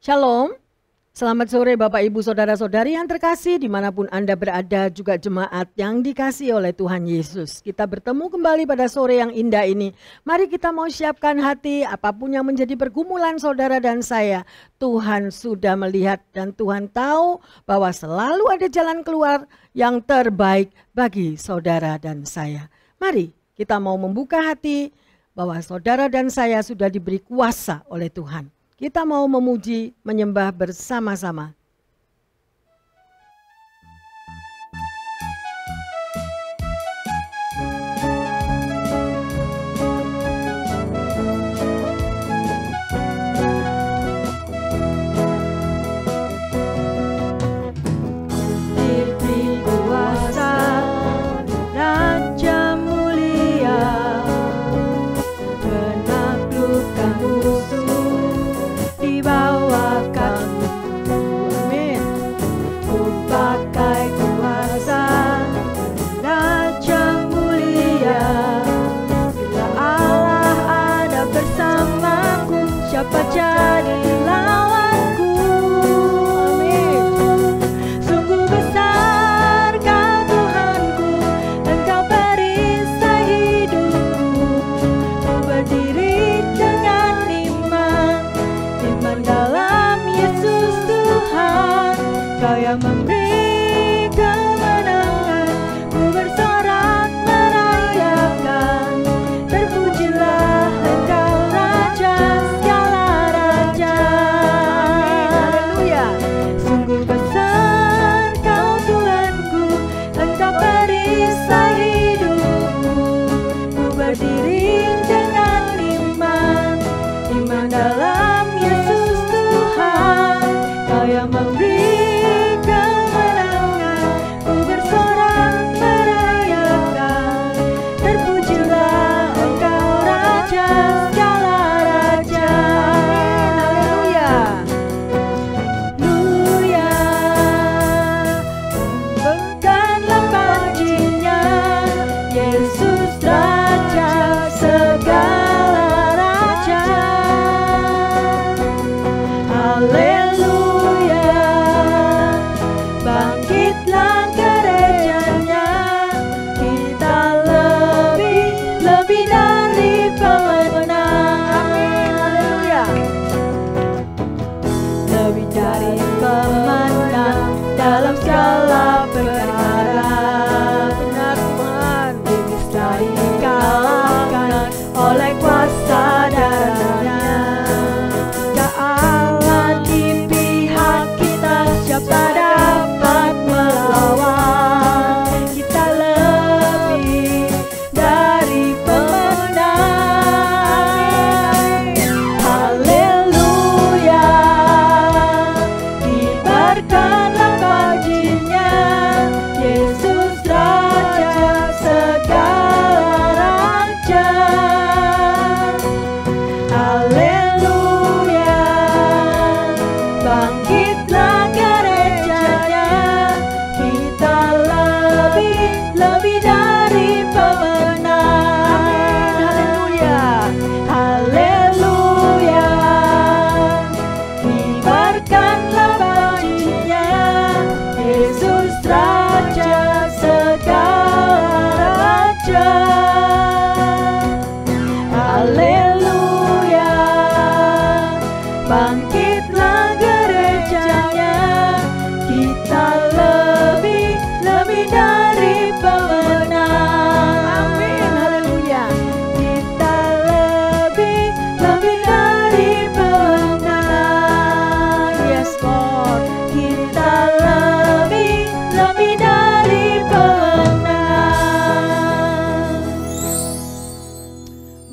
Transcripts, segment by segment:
Shalom, selamat sore Bapak Ibu Saudara-saudari yang terkasih dimanapun Anda berada, juga jemaat yang dikasihi oleh Tuhan Yesus. Kita bertemu kembali pada sore yang indah ini. Mari kita mau siapkan hati, apapun yang menjadi pergumulan saudara dan saya. Tuhan sudah melihat dan Tuhan tahu bahwa selalu ada jalan keluar yang terbaik bagi saudara dan saya. Mari kita mau membuka hati bahwa saudara dan saya sudah diberi kuasa oleh Tuhan. Kita mau memuji, menyembah bersama-sama. Diberi kuasa, Raja mulia, menaklukkan musuh di bawah kakiku. Amin. Ku pakai kuasa, Raja mulia. Bila Allah ada bersamaku, siapa jadi lawanku? Amin. Sungguh besar Kau Tuhanku, Engkau perisai hidupku. Ku berdiri dengan iman dalam Yesus Tuhan. Kau yang memberi kemenangan, ku bersorak merayakan. Terpujilah Engkau Raja segala raja. Haleluya. Sungguh besar Kau Tuhanku, Engkau perisai hidupku. Ku berdiri dengan iman dalam Yesus Tuhan. Kau yang memberi kemenangan, ku bersorak merayakan. Terpujilah Engkau Raja segala raja. Haleluya. Haleluya. Bangkitlah pujinya, Yesus Raja segala raja. Haleluya. Bangkitlah gerejanya, kita lebih dari pemenang. Haleluya. Lebih dari pemenang dalam segala perkara. Benar Tuhan. Bisa dikalahkan oleh kuasa darahnya. Jika Allah di pihak kita, siapa dapat melawan? Kita lebih dari pemenang. Haleluya. Kibarkanlah pujinya, Yesus Raja segala raja. Haleluya. Bangkitlah gerejanya, kita lebih dari pemenang. Haleluya. Haleluya. Kibarkanlah pujinya, Yesus Raja segala raja. Haleluya. Bangkitlah gerejanya, kita lebih dari pemenang. Amin. Haleluya. Kita lebih dari pemenang. Yes Lord. Kita lebih dari pemenang.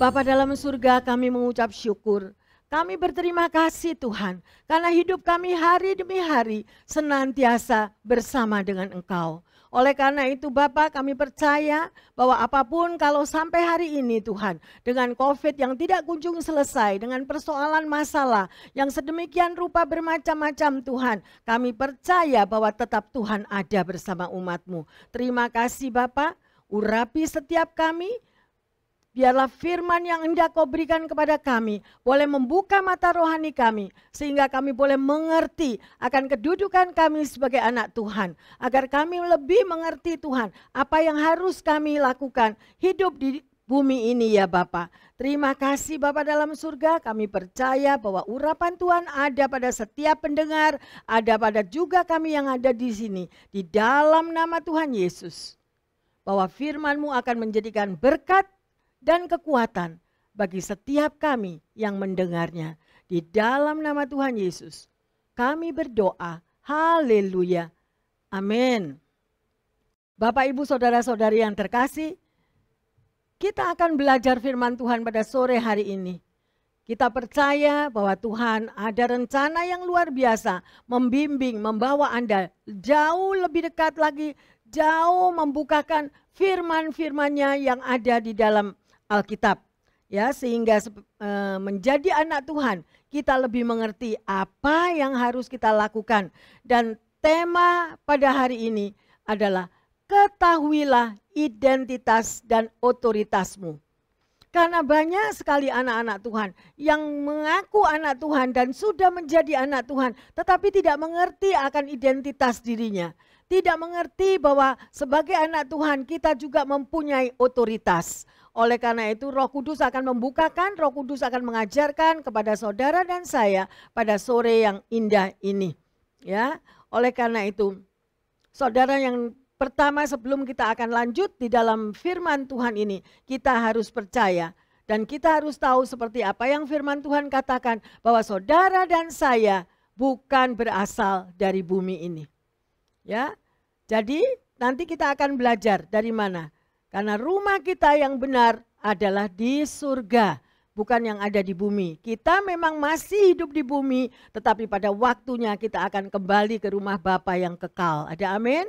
Bapa dalam surga, kami mengucap syukur. Kami berterima kasih Tuhan, karena hidup kami hari demi hari senantiasa bersama dengan Engkau. Oleh karena itu Bapa, kami percaya bahwa apapun kalau sampai hari ini Tuhan, dengan COVID yang tidak kunjung selesai, dengan persoalan masalah yang sedemikian rupa bermacam-macam Tuhan, kami percaya bahwa tetap Tuhan ada bersama umat-Mu. Terima kasih Bapa, urapi setiap kami, Biarlah firman yang hendak Kau berikan kepada kami boleh membuka mata rohani kami, sehingga kami boleh mengerti akan kedudukan kami sebagai anak Tuhan. Agar kami lebih mengerti Tuhan, apa yang harus kami lakukan hidup di bumi ini ya Bapa. Terima kasih Bapa dalam surga, kami percaya bahwa urapan Tuhan ada pada setiap pendengar, ada pada juga kami yang ada di sini. Di dalam nama Tuhan Yesus, bahwa firman-Mu akan menjadikan berkat dan kekuatan bagi setiap kami yang mendengarnya. Di dalam nama Tuhan Yesus, kami berdoa. Haleluya. Amin. Bapak, Ibu, Saudara-saudari yang terkasih, kita akan belajar firman Tuhan pada sore hari ini. Kita percaya bahwa Tuhan ada rencana yang luar biasa, membimbing, membawa Anda jauh lebih dekat lagi, jauh membukakan firman-firman-Nya yang ada di dalam Alkitab, ya, sehingga menjadi anak Tuhan kita lebih mengerti apa yang harus kita lakukan. Dan tema pada hari ini adalah ketahuilah identitas dan otoritasmu. Karena banyak sekali anak-anak Tuhan yang mengaku anak Tuhan dan sudah menjadi anak Tuhan, tetapi tidak mengerti akan identitas dirinya. Tidak mengerti bahwa sebagai anak Tuhan kita juga mempunyai otoritas. Oleh karena itu Roh Kudus akan membukakan, Roh Kudus akan mengajarkan kepada saudara dan saya pada sore yang indah ini. Ya, oleh karena itu saudara, yang pertama sebelum kita akan lanjut di dalam firman Tuhan ini, kita harus percaya dan kita harus tahu seperti apa yang firman Tuhan katakan, bahwa saudara dan saya bukan berasal dari bumi ini. Ya, jadi nanti kita akan belajar dari mana. Karena rumah kita yang benar adalah di surga, bukan yang ada di bumi. Kita memang masih hidup di bumi, tetapi pada waktunya kita akan kembali ke rumah Bapa yang kekal. Ada amin?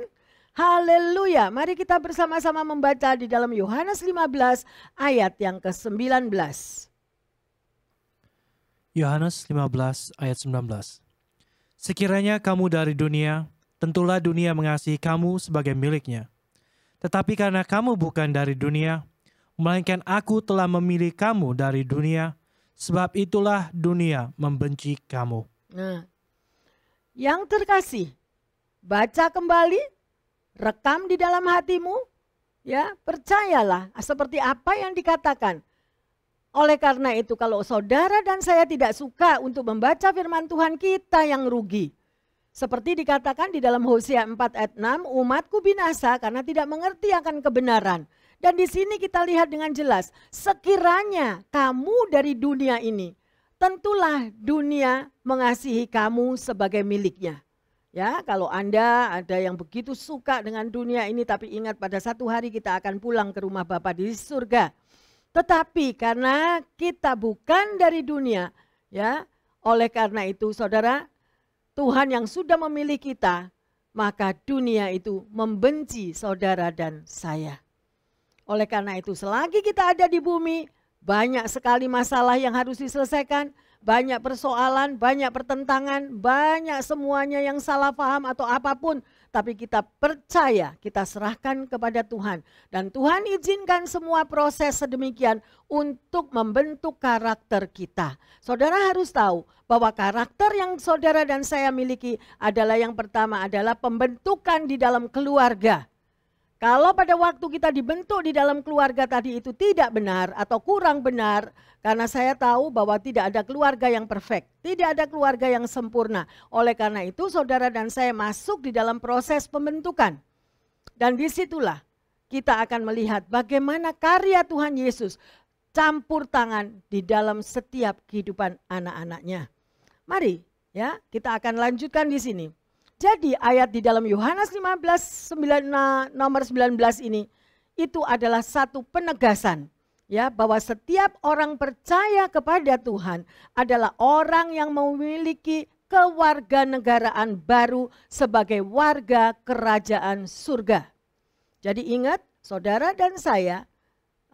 Haleluya. Mari kita bersama-sama membaca di dalam Yohanes 15 ayat yang ke-19. Yohanes 15 ayat 19. Sekiranya kamu dari dunia, tentulah dunia mengasihi kamu sebagai miliknya. Tetapi karena kamu bukan dari dunia, melainkan Aku telah memilih kamu dari dunia, sebab itulah dunia membenci kamu. Nah, yang terkasih, baca kembali, rekam di dalam hatimu, ya, percayalah seperti apa yang dikatakan. Oleh karena itu, kalau saudara dan saya tidak suka untuk membaca firman Tuhan, kita yang rugi. Seperti dikatakan di dalam Hosea 4 ayat 6, umatku binasa karena tidak mengerti akan kebenaran. Dan di sini kita lihat dengan jelas, sekiranya kamu dari dunia ini, tentulah dunia mengasihi kamu sebagai miliknya. Ya, kalau Anda ada yang begitu suka dengan dunia ini, tapi ingat pada satu hari kita akan pulang ke rumah Bapa di surga. Tetapi karena kita bukan dari dunia, ya, oleh karena itu saudara, Tuhan yang sudah memilih kita, maka dunia itu membenci saudara dan saya. Oleh karena itu selagi kita ada di bumi, banyak sekali masalah yang harus diselesaikan, banyak persoalan, banyak pertentangan, banyak semuanya yang salah paham atau apapun. Tapi kita percaya, kita serahkan kepada Tuhan. Dan Tuhan izinkan semua proses sedemikian untuk membentuk karakter kita. Saudara harus tahu bahwa karakter yang saudara dan saya miliki adalah yang pertama adalah pembentukan di dalam keluarga. Kalau pada waktu kita dibentuk di dalam keluarga tadi itu tidak benar atau kurang benar, karena saya tahu bahwa tidak ada keluarga yang perfect, tidak ada keluarga yang sempurna. Oleh karena itu saudara dan saya masuk di dalam proses pembentukan. Dan disitulah kita akan melihat bagaimana karya Tuhan Yesus campur tangan di dalam setiap kehidupan anak-anaknya. Mari ya, kita akan lanjutkan di sini. Jadi ayat di dalam Yohanes 15 nomor 19 ini itu adalah satu penegasan ya, bahwa setiap orang percaya kepada Tuhan adalah orang yang memiliki kewarganegaraan baru sebagai warga kerajaan surga. Jadi ingat, saudara dan saya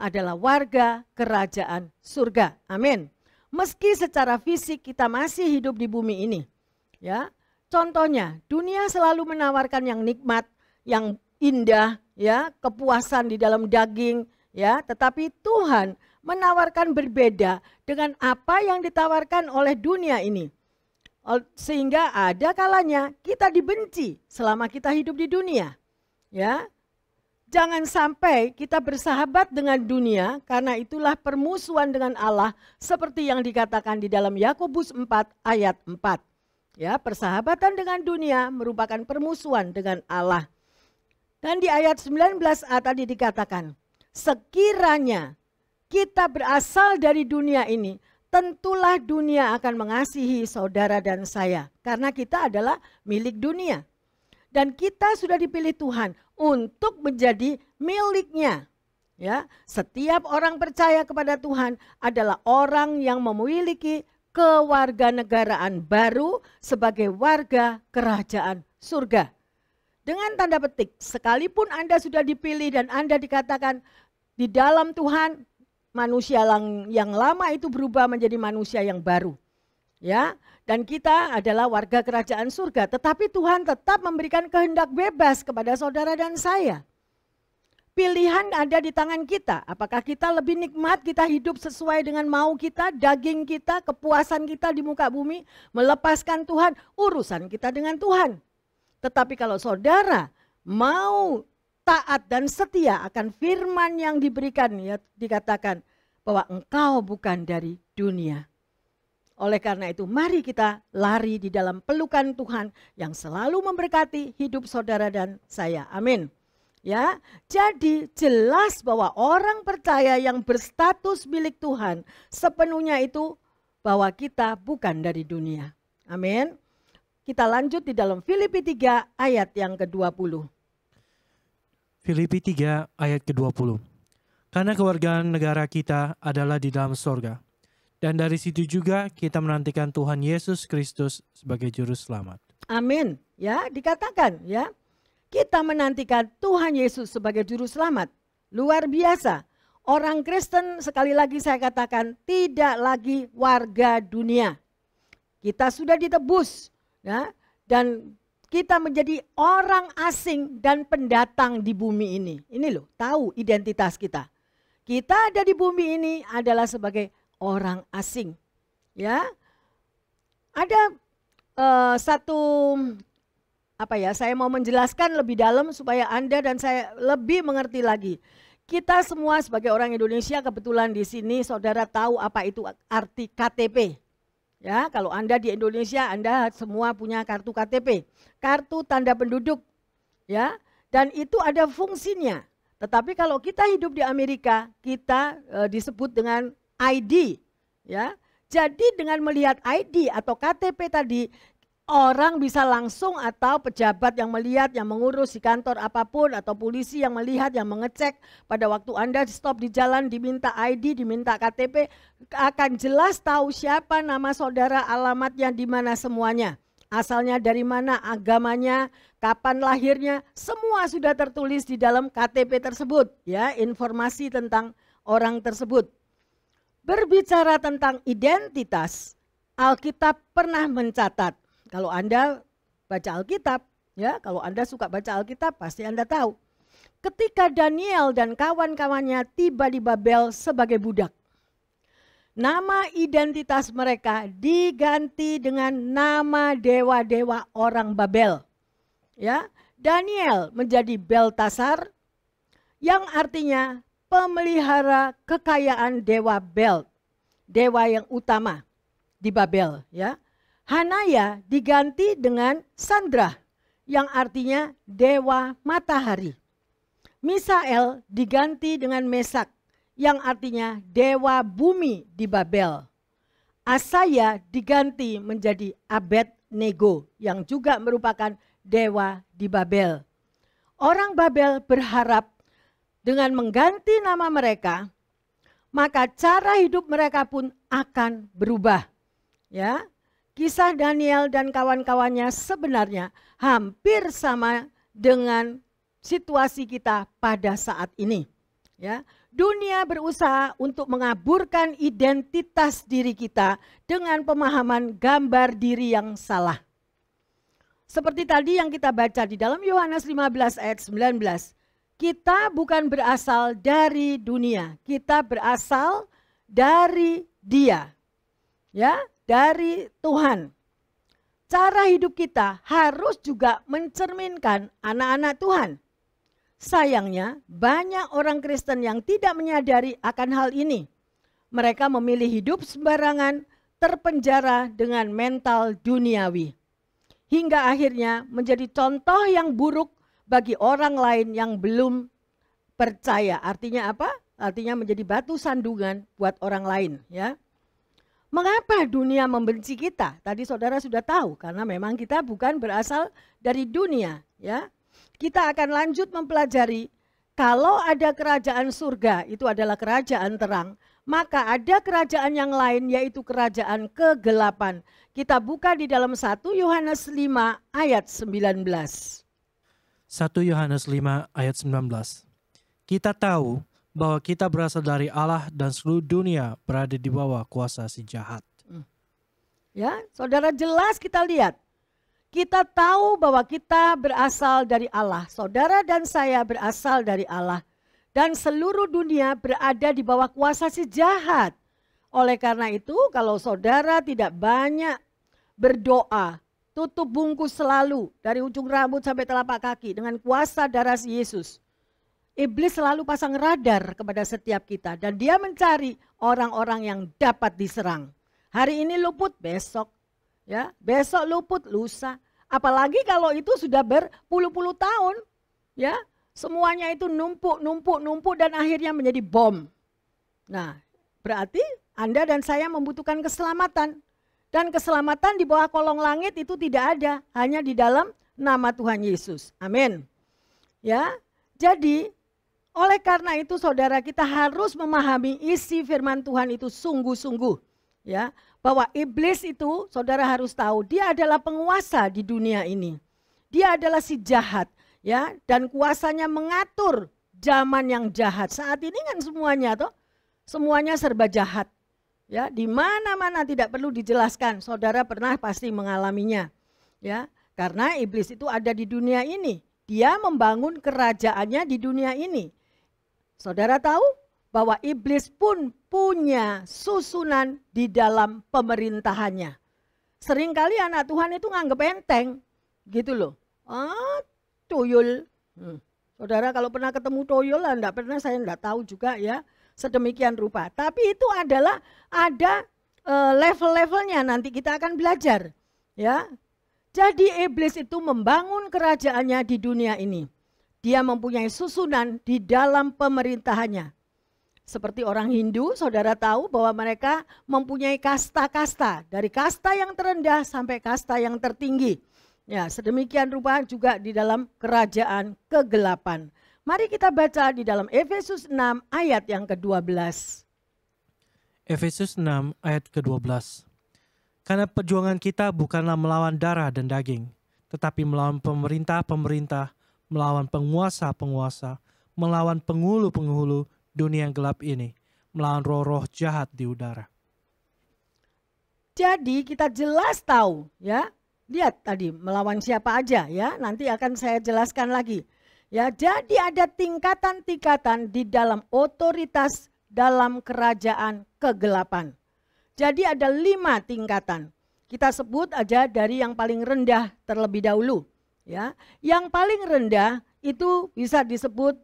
adalah warga kerajaan surga. Amin. Meski secara fisik kita masih hidup di bumi ini, ya. Contohnya, dunia selalu menawarkan yang nikmat, yang indah, ya, kepuasan di dalam daging, ya, tetapi Tuhan menawarkan berbeda dengan apa yang ditawarkan oleh dunia ini. Sehingga ada kalanya kita dibenci selama kita hidup di dunia. Ya, jangan sampai kita bersahabat dengan dunia, karena itulah permusuhan dengan Allah seperti yang dikatakan di dalam Yakobus 4 ayat 4. Ya, persahabatan dengan dunia merupakan permusuhan dengan Allah. Dan di ayat 19a tadi dikatakan, sekiranya kita berasal dari dunia ini, tentulah dunia akan mengasihi saudara dan saya, karena kita adalah milik dunia. Dan kita sudah dipilih Tuhan untuk menjadi miliknya. Ya, setiap orang percaya kepada Tuhan adalah orang yang memiliki kewarganegaraan baru sebagai warga kerajaan surga. Dengan tanda petik, sekalipun Anda sudah dipilih dan Anda dikatakan di dalam Tuhan, manusia yang lama itu berubah menjadi manusia yang baru. Ya, dan kita adalah warga kerajaan surga, tetapi Tuhan tetap memberikan kehendak bebas kepada saudara dan saya. Pilihan ada di tangan kita. Apakah kita lebih nikmat, kita hidup sesuai dengan mau kita, daging kita, kepuasan kita di muka bumi, melepaskan Tuhan, urusan kita dengan Tuhan. Tetapi kalau saudara mau taat dan setia akan firman yang diberikan, ya, dikatakan bahwa engkau bukan dari dunia. Oleh karena itu mari kita lari di dalam pelukan Tuhan yang selalu memberkati hidup saudara dan saya. Amin. Ya, jadi jelas bahwa orang percaya yang berstatus milik Tuhan sepenuhnya itu bahwa kita bukan dari dunia. Amin. Kita lanjut di dalam Filipi 3 ayat yang ke-20. Filipi 3 ayat ke-20. Karena kewargaan negara kita adalah di dalam sorga. Dan dari situ juga kita menantikan Tuhan Yesus Kristus sebagai juru selamat. Amin. Ya, dikatakan ya. Kita menantikan Tuhan Yesus sebagai juru selamat. Luar biasa. Orang Kristen, sekali lagi saya katakan, tidak lagi warga dunia. Kita sudah ditebus, ya, dan kita menjadi orang asing dan pendatang di bumi ini. Ini loh, tahu identitas kita. Kita ada di bumi ini adalah sebagai orang asing. Ya, ada saya mau menjelaskan lebih dalam supaya Anda dan saya lebih mengerti lagi. Kita semua sebagai orang Indonesia, kebetulan di sini saudara tahu apa itu arti KTP. Ya, kalau Anda di Indonesia, Anda semua punya kartu KTP, kartu tanda penduduk, ya, dan itu ada fungsinya. Tetapi kalau kita hidup di Amerika, kita disebut dengan ID, ya. Jadi dengan melihat ID atau KTP tadi, orang bisa langsung atau pejabat yang melihat, yang mengurus di kantor apapun, atau polisi yang melihat, yang mengecek pada waktu Anda stop di jalan, diminta ID, diminta KTP, akan jelas tahu siapa nama saudara, alamatnya di mana semuanya. Asalnya dari mana, agamanya, kapan lahirnya, semua sudah tertulis di dalam KTP tersebut. Ya, informasi tentang orang tersebut. Berbicara tentang identitas, Alkitab pernah mencatat. Kalau Anda baca Alkitab, ya, kalau Anda suka baca Alkitab pasti Anda tahu. Ketika Daniel dan kawan-kawannya tiba di Babel sebagai budak, nama identitas mereka diganti dengan nama dewa-dewa orang Babel. Ya, Daniel menjadi Beltasar, yang artinya pemelihara kekayaan dewa Bel, dewa yang utama di Babel, ya. Hanaya diganti dengan Sandra, yang artinya dewa matahari. Misael diganti dengan Mesak, yang artinya dewa bumi di Babel. Asaya diganti menjadi Abednego, yang juga merupakan dewa di Babel. Orang Babel berharap dengan mengganti nama mereka, maka cara hidup mereka pun akan berubah. Ya. Kisah Daniel dan kawan-kawannya sebenarnya hampir sama dengan situasi kita pada saat ini. Ya, dunia berusaha untuk mengaburkan identitas diri kita dengan pemahaman gambar diri yang salah. Seperti tadi yang kita baca di dalam Yohanes 15 ayat 19. Kita bukan berasal dari dunia, kita berasal dari Dia. Ya, dari Tuhan. Cara hidup kita harus juga mencerminkan anak-anak Tuhan. Sayangnya, banyak orang Kristen yang tidak menyadari akan hal ini. Mereka memilih hidup sembarangan, terpenjara dengan mental duniawi. Hingga akhirnya menjadi contoh yang buruk bagi orang lain yang belum percaya. Artinya apa? Artinya menjadi batu sandungan buat orang lain, ya. Mengapa dunia membenci kita? Tadi saudara sudah tahu, karena memang kita bukan berasal dari dunia, ya. Kita akan lanjut mempelajari kalau ada kerajaan surga, itu adalah kerajaan terang, maka ada kerajaan yang lain yaitu kerajaan kegelapan. Kita buka di dalam 1 Yohanes 5 ayat 19. 1 Yohanes 5 ayat 19. Kita tahu bahwa kita berasal dari Allah dan seluruh dunia berada di bawah kuasa si jahat. Ya, saudara, jelas kita lihat. Kita tahu bahwa kita berasal dari Allah. Saudara dan saya berasal dari Allah. Dan seluruh dunia berada di bawah kuasa si jahat. Oleh karena itu, kalau saudara tidak banyak berdoa, tutup bungkus selalu dari ujung rambut sampai telapak kaki dengan kuasa darah Yesus. Iblis selalu pasang radar kepada setiap kita dan dia mencari orang-orang yang dapat diserang. Hari ini luput, besok, ya, besok luput, lusa. Apalagi kalau itu sudah berpuluh-puluh tahun, ya, semuanya itu numpuk dan akhirnya menjadi bom. Nah, berarti Anda dan saya membutuhkan keselamatan. Dan keselamatan di bawah kolong langit itu tidak ada, hanya di dalam nama Tuhan Yesus. Amin. Ya, jadi oleh karena itu saudara, kita harus memahami isi firman Tuhan itu sungguh-sungguh. Ya, bahwa iblis itu saudara harus tahu dia adalah penguasa di dunia ini. Dia adalah si jahat, ya, dan kuasanya mengatur zaman yang jahat. Saat ini kan semuanya serba jahat. Ya, di mana-mana tidak perlu dijelaskan. Saudara pernah pasti mengalaminya. Ya, karena iblis itu ada di dunia ini. Dia membangun kerajaannya di dunia ini. Saudara tahu bahwa iblis pun punya susunan di dalam pemerintahannya. Seringkali anak Tuhan itu nganggep enteng, gitu loh. Tuyul. Saudara kalau pernah ketemu tuyul, enggak pernah, saya enggak tahu juga ya. Sedemikian rupa. Tapi itu adalah ada level-levelnya, nanti kita akan belajar. Ya. Jadi iblis itu membangun kerajaannya di dunia ini. Dia mempunyai susunan di dalam pemerintahannya. Seperti orang Hindu, saudara tahu bahwa mereka mempunyai kasta-kasta. Dari kasta yang terendah sampai kasta yang tertinggi. Ya, sedemikian rupa juga di dalam kerajaan kegelapan. Mari kita baca di dalam Efesus 6 ayat yang ke-12. Efesus 6 ayat ke-12. Karena perjuangan kita bukanlah melawan darah dan daging, tetapi melawan pemerintah-pemerintah, melawan penguasa-penguasa, melawan penghulu-penghulu dunia yang gelap ini, melawan roh-roh jahat di udara. Jadi kita jelas tahu, ya. Lihat tadi melawan siapa aja, ya. Nanti akan saya jelaskan lagi. Ya, jadi ada tingkatan-tingkatan di dalam otoritas dalam kerajaan kegelapan. Jadi ada 5 tingkatan. Kita sebut aja dari yang paling rendah terlebih dahulu. Ya, yang paling rendah itu bisa disebut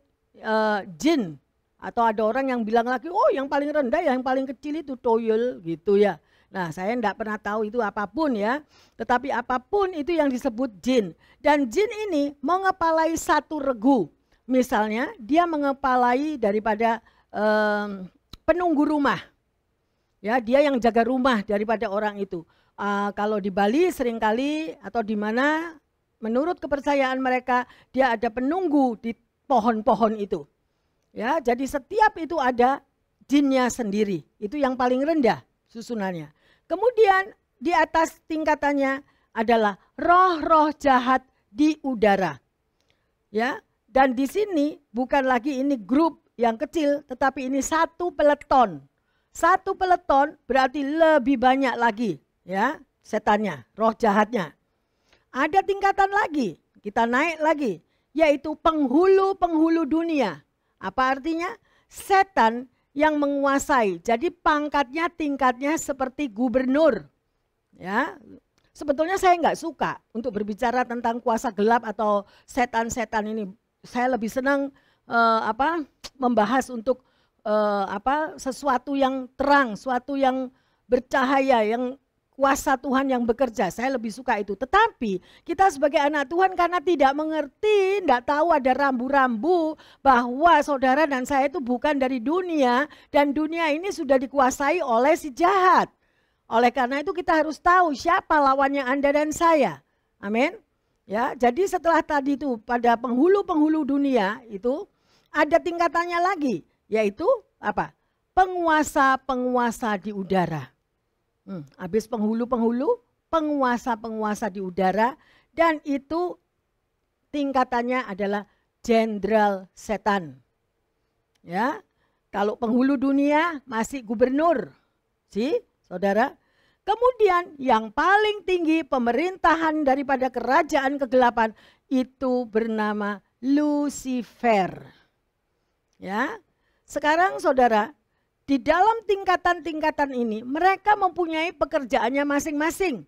jin. Atau ada orang yang bilang lagi, oh yang paling rendah, yang paling kecil itu toyol gitu ya. Nah, saya enggak pernah tahu itu apapun ya. Tetapi apapun itu yang disebut jin. Dan jin ini mengepalai satu regu. Misalnya dia mengepalai daripada penunggu rumah. Ya, dia yang jaga rumah daripada orang itu. Kalau di Bali seringkali atau di mana menurut kepercayaan mereka dia ada penunggu di pohon-pohon itu. Ya, jadi setiap itu ada jinnya sendiri. Itu yang paling rendah susunannya. Kemudian di atas tingkatannya adalah roh-roh jahat di udara. Ya, dan di sini bukan lagi ini grup yang kecil, tetapi ini satu peleton. Satu peleton berarti lebih banyak lagi, ya, setannya, roh jahatnya. Ada tingkatan lagi, kita naik lagi. yaitu penghulu-penghulu dunia. Apa artinya? Setan yang menguasai. Jadi pangkatnya, tingkatnya seperti gubernur. Ya, sebetulnya saya nggak suka untuk berbicara tentang kuasa gelap atau setan-setan ini. Saya lebih senang membahas untuk sesuatu yang terang, sesuatu yang bercahaya, yang kuasa Tuhan yang bekerja. Saya lebih suka itu. Tetapi kita sebagai anak Tuhan karena tidak mengerti, tidak tahu ada rambu-rambu bahwa saudara dan saya itu bukan dari dunia dan dunia ini sudah dikuasai oleh si jahat. Oleh karena itu kita harus tahu siapa lawannya Anda dan saya. Amin. Ya, jadi setelah tadi itu pada penghulu-penghulu dunia itu ada tingkatannya lagi, yaitu apa? Penguasa-penguasa di udara. Habis penghulu-penghulu, penguasa-penguasa di udara, dan itu tingkatannya adalah jenderal setan. Ya, kalau penghulu dunia masih gubernur, saudara. Kemudian yang paling tinggi pemerintahan daripada kerajaan kegelapan itu bernama Lucifer. Ya, sekarang saudara. Di dalam tingkatan-tingkatan ini mereka mempunyai pekerjaannya masing-masing.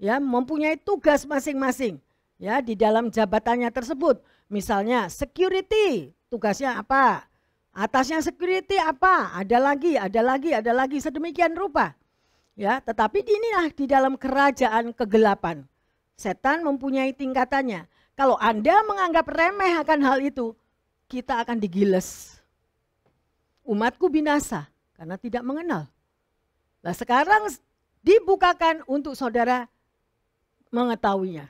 Ya, mempunyai tugas masing-masing. Ya, di dalam jabatannya tersebut. Misalnya security, tugasnya apa? Atasnya security apa? Ada lagi sedemikian rupa. Ya, tetapi inilah di dalam kerajaan kegelapan. Setan mempunyai tingkatannya. Kalau Anda menganggap remeh akan hal itu, kita akan digiles. Umatku binasa karena tidak mengenal. Nah sekarang dibukakan untuk saudara mengetahuinya.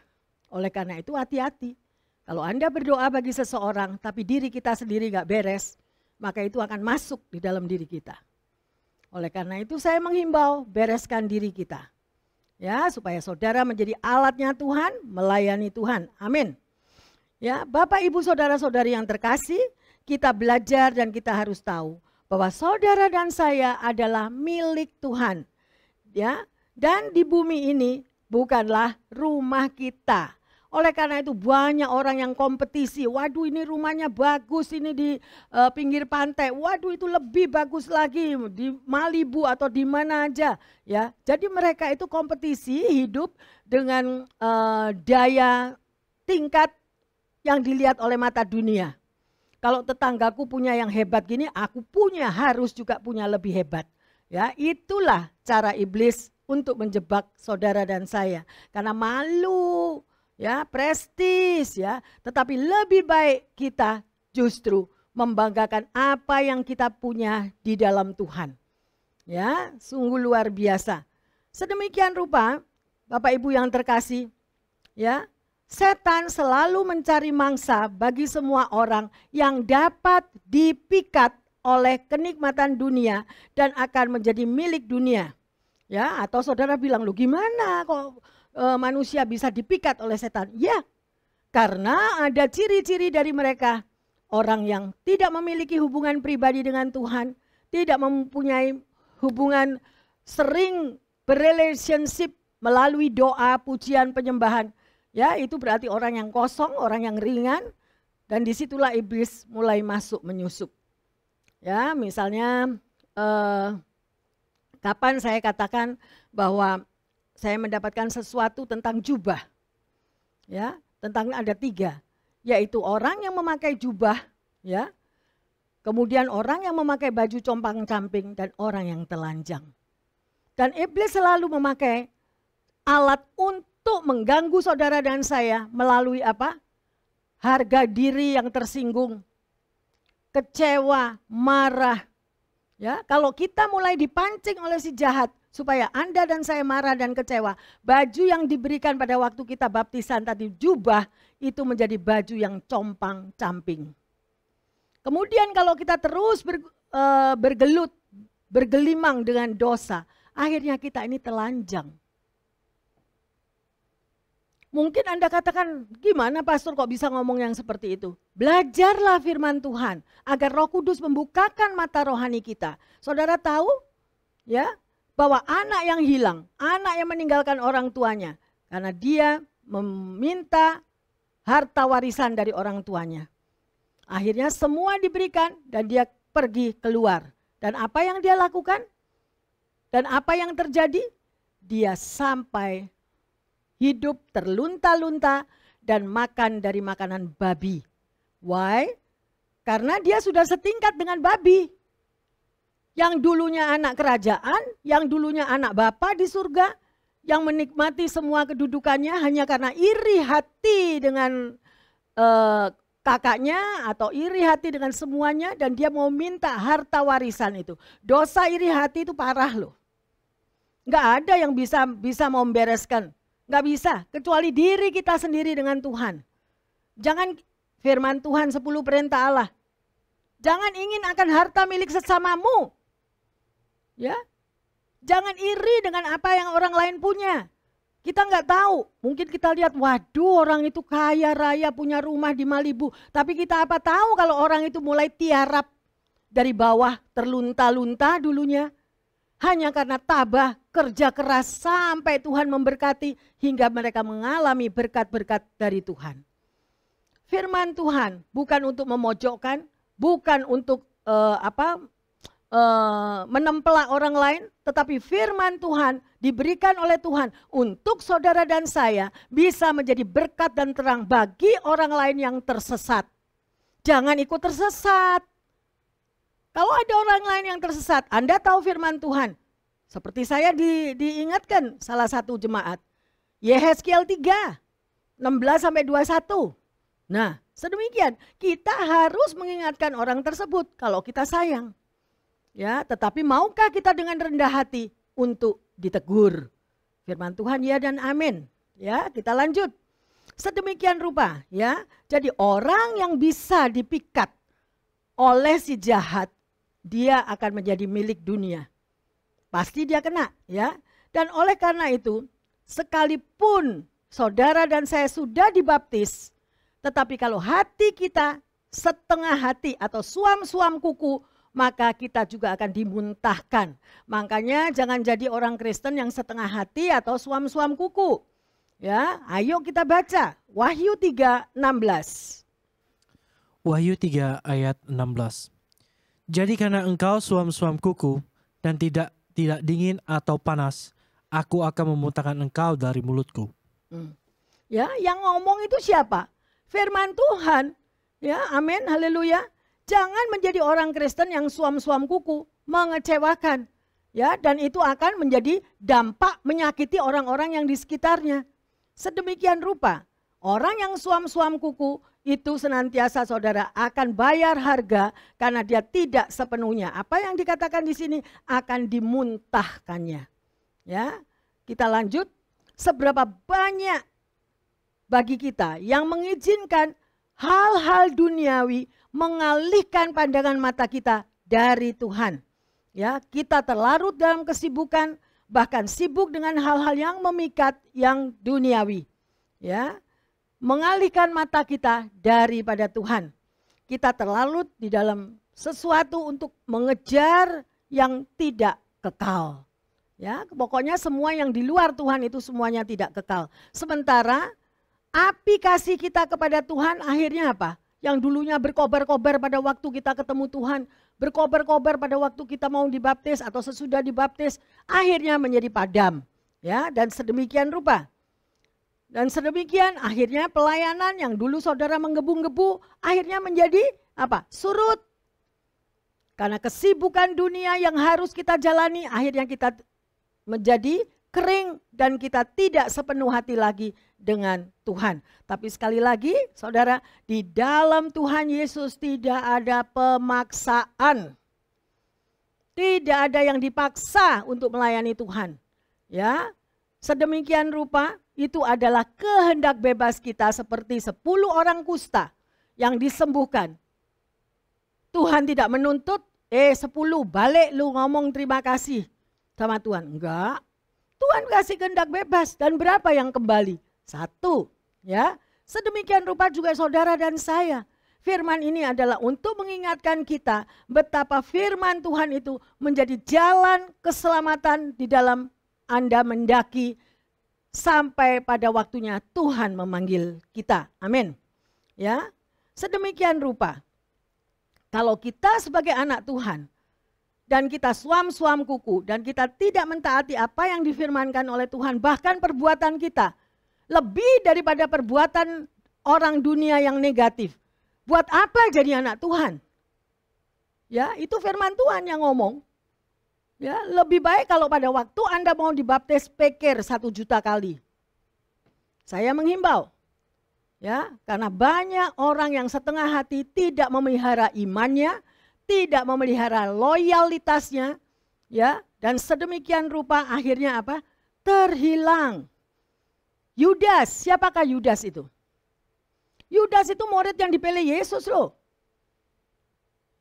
Oleh karena itu hati-hati. Kalau Anda berdoa bagi seseorang tapi diri kita sendiri gak beres, maka itu akan masuk di dalam diri kita. Oleh karena itu saya menghimbau bereskan diri kita. Ya, supaya saudara menjadi alatnya Tuhan, melayani Tuhan. Amin. Ya, Bapak Ibu saudara-saudari yang terkasih, kita belajar dan kita harus tahu bahwa saudara dan saya adalah milik Tuhan. Ya, dan di bumi ini bukanlah rumah kita. Oleh karena itu banyak orang yang kompetisi. Waduh ini rumahnya bagus, ini di pinggir pantai. Waduh itu lebih bagus lagi di Malibu atau di mana aja. Ya, jadi mereka itu kompetisi hidup dengan daya tingkat yang dilihat oleh mata dunia. Kalau tetanggaku punya yang hebat gini, aku punya harus juga punya lebih hebat. Ya, itulah cara iblis untuk menjebak saudara dan saya. Karena malu, ya, prestis, ya. Tetapi lebih baik kita justru membanggakan apa yang kita punya di dalam Tuhan. Ya, sungguh luar biasa. Sedemikian rupa, Bapak Ibu yang terkasih, ya. Setan selalu mencari mangsa bagi semua orang yang dapat dipikat oleh kenikmatan dunia dan akan menjadi milik dunia. Ya, atau saudara bilang, "Lu gimana kok manusia bisa dipikat oleh setan?" Ya, karena ada ciri-ciri dari mereka. Orang yang tidak memiliki hubungan pribadi dengan Tuhan, tidak mempunyai hubungan sering berrelationship melalui doa, pujian, penyembahan. Ya, itu berarti orang yang kosong, orang yang ringan, dan disitulah iblis mulai masuk menyusup. Ya, misalnya kapan saya katakan bahwa saya mendapatkan sesuatu tentang jubah. Ya, tentang ada 3, yaitu orang yang memakai jubah, ya. Kemudian orang yang memakai baju compang-camping dan orang yang telanjang. Dan iblis selalu memakai alat untuk mengganggu saudara dan saya melalui apa? Harga diri yang tersinggung, kecewa, marah. Ya, kalau kita mulai dipancing oleh si jahat supaya Anda dan saya marah dan kecewa, baju yang diberikan pada waktu kita baptisan tadi, jubah, itu menjadi baju yang compang-camping. Kemudian kalau kita terus bergelut, bergelimang dengan dosa, akhirnya kita ini telanjang. Mungkin Anda katakan, gimana pastor kok bisa ngomong yang seperti itu? Belajarlah firman Tuhan agar Roh Kudus membukakan mata rohani kita. Saudara tahu ya bahwa anak yang hilang, anak yang meninggalkan orang tuanya karena dia meminta harta warisan dari orang tuanya. Akhirnya semua diberikan dan dia pergi keluar. Dan apa yang dia lakukan? Dan apa yang terjadi? Dia sampai hidup terlunta-lunta dan makan dari makanan babi. Why? Karena dia sudah setingkat dengan babi. Yang dulunya anak kerajaan, yang dulunya anak bapa di surga, yang menikmati semua kedudukannya hanya karena iri hati dengan kakaknya atau iri hati dengan semuanya dan dia mau minta harta warisan itu. Dosa iri hati itu parah loh. Nggak ada yang bisa membereskan. Nggak bisa, kecuali diri kita sendiri dengan Tuhan. Jangan firman Tuhan 10 perintah Allah. Jangan ingin akan harta milik sesamamu. Ya, jangan iri dengan apa yang orang lain punya. Kita nggak tahu, mungkin kita lihat, waduh orang itu kaya raya punya rumah di Malibu. Tapi kita apa tahu kalau orang itu mulai tiarap dari bawah terlunta-lunta dulunya. Hanya karena tabah, kerja keras sampai Tuhan memberkati hingga mereka mengalami berkat-berkat dari Tuhan. Firman Tuhan bukan untuk memojokkan, bukan untuk menempelak orang lain, tetapi firman Tuhan diberikan oleh Tuhan untuk saudara dan saya bisa menjadi berkat dan terang bagi orang lain yang tersesat. Jangan ikut tersesat. Kalau ada orang lain yang tersesat, Anda tahu firman Tuhan. Seperti saya diingatkan salah satu jemaat. Yehezkiel 3, 16-21. Nah, sedemikian kita harus mengingatkan orang tersebut kalau kita sayang. Ya, tetapi maukah kita dengan rendah hati untuk ditegur? Firman Tuhan ya dan amin. Ya, kita lanjut. Sedemikian rupa, ya. Jadi orang yang bisa dipikat oleh si jahat, dia akan menjadi milik dunia. Pasti dia kena, ya. Dan oleh karena itu, sekalipun saudara dan saya sudah dibaptis, tetapi kalau hati kita setengah hati atau suam-suam kuku, maka kita juga akan dimuntahkan. Makanya jangan jadi orang Kristen yang setengah hati atau suam-suam kuku. Ya, ayo kita baca Wahyu 3:16. Wahyu 3 ayat 16. Jadi karena engkau suam-suam kuku dan tidak dingin atau panas, aku akan memuntahkan engkau dari mulutku. Ya, yang ngomong itu siapa? Firman Tuhan. Ya, amin, haleluya. Jangan menjadi orang Kristen yang suam-suam kuku, mengecewakan. Ya, dan itu akan menjadi dampak menyakiti orang-orang yang di sekitarnya. Sedemikian rupa, orang yang suam-suam kuku itu senantiasa saudara akan bayar harga karena dia tidak sepenuhnya. Apa yang dikatakan di sini akan dimuntahkannya. Ya, kita lanjut. Seberapa banyak bagi kita yang mengizinkan hal-hal duniawi mengalihkan pandangan mata kita dari Tuhan. Ya, kita terlarut dalam kesibukan, bahkan sibuk dengan hal-hal yang memikat, yang duniawi. Ya, mengalihkan mata kita daripada Tuhan. Kita terlarut di dalam sesuatu untuk mengejar yang tidak kekal. Ya, pokoknya semua yang di luar Tuhan itu semuanya tidak kekal. Sementara api kasih kita kepada Tuhan akhirnya apa? Yang dulunya berkobar-kobar pada waktu kita ketemu Tuhan, berkobar-kobar pada waktu kita mau dibaptis atau sesudah dibaptis, akhirnya menjadi padam. Ya, dan sedemikian rupa. Dan sedemikian akhirnya pelayanan yang dulu saudara menggebu-gebu, akhirnya menjadi apa? Surut. Karena kesibukan dunia yang harus kita jalani, akhirnya kita menjadi kering dan kita tidak sepenuh hati lagi dengan Tuhan. Tapi sekali lagi saudara, di dalam Tuhan Yesus tidak ada pemaksaan. Tidak ada yang dipaksa untuk melayani Tuhan. Ya, sedemikian rupa itu adalah kehendak bebas kita seperti 10 orang kusta yang disembuhkan. Tuhan tidak menuntut, 10 balik lu ngomong terima kasih sama Tuhan. Enggak. Tuhan kasih kehendak bebas dan berapa yang kembali? 1. Ya, sedemikian rupa juga saudara dan saya. Firman ini adalah untuk mengingatkan kita betapa firman Tuhan itu menjadi jalan keselamatan di dalam Anda mendaki sampai pada waktunya Tuhan memanggil kita. Amin. Ya, sedemikian rupa. Kalau kita sebagai anak Tuhan dan kita suam-suam kuku dan kita tidak mentaati apa yang difirmankan oleh Tuhan, bahkan perbuatan kita lebih daripada perbuatan orang dunia yang negatif. Buat apa jadi anak Tuhan? Ya, itu firman Tuhan yang ngomong. Ya, lebih baik kalau pada waktu Anda mau dibaptis pikir 1 juta kali. Saya menghimbau. Ya, karena banyak orang yang setengah hati tidak memelihara imannya, tidak memelihara loyalitasnya, ya, dan sedemikian rupa akhirnya apa? Terhilang. Yudas, siapakah Yudas itu? Yudas itu murid yang dipilih Yesus loh.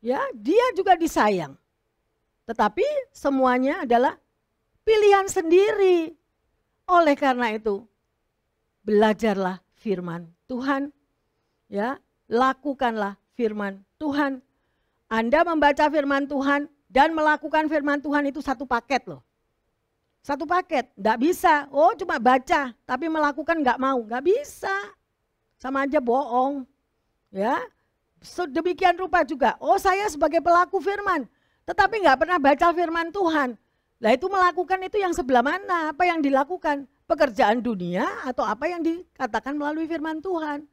Ya, dia juga disayang. Tetapi semuanya adalah pilihan sendiri. Oleh karena itu, belajarlah firman Tuhan. Ya, lakukanlah firman Tuhan. Anda membaca firman Tuhan dan melakukan firman Tuhan itu satu paket loh. Satu paket, enggak bisa. Oh, cuma baca, tapi melakukan enggak mau, enggak bisa. Sama aja bohong. Ya. Sedemikian rupa juga, oh saya sebagai pelaku firman, tetapi nggak pernah baca firman Tuhan. Lah itu melakukan itu yang sebelah mana, apa yang dilakukan? Pekerjaan dunia atau apa yang dikatakan melalui firman Tuhan.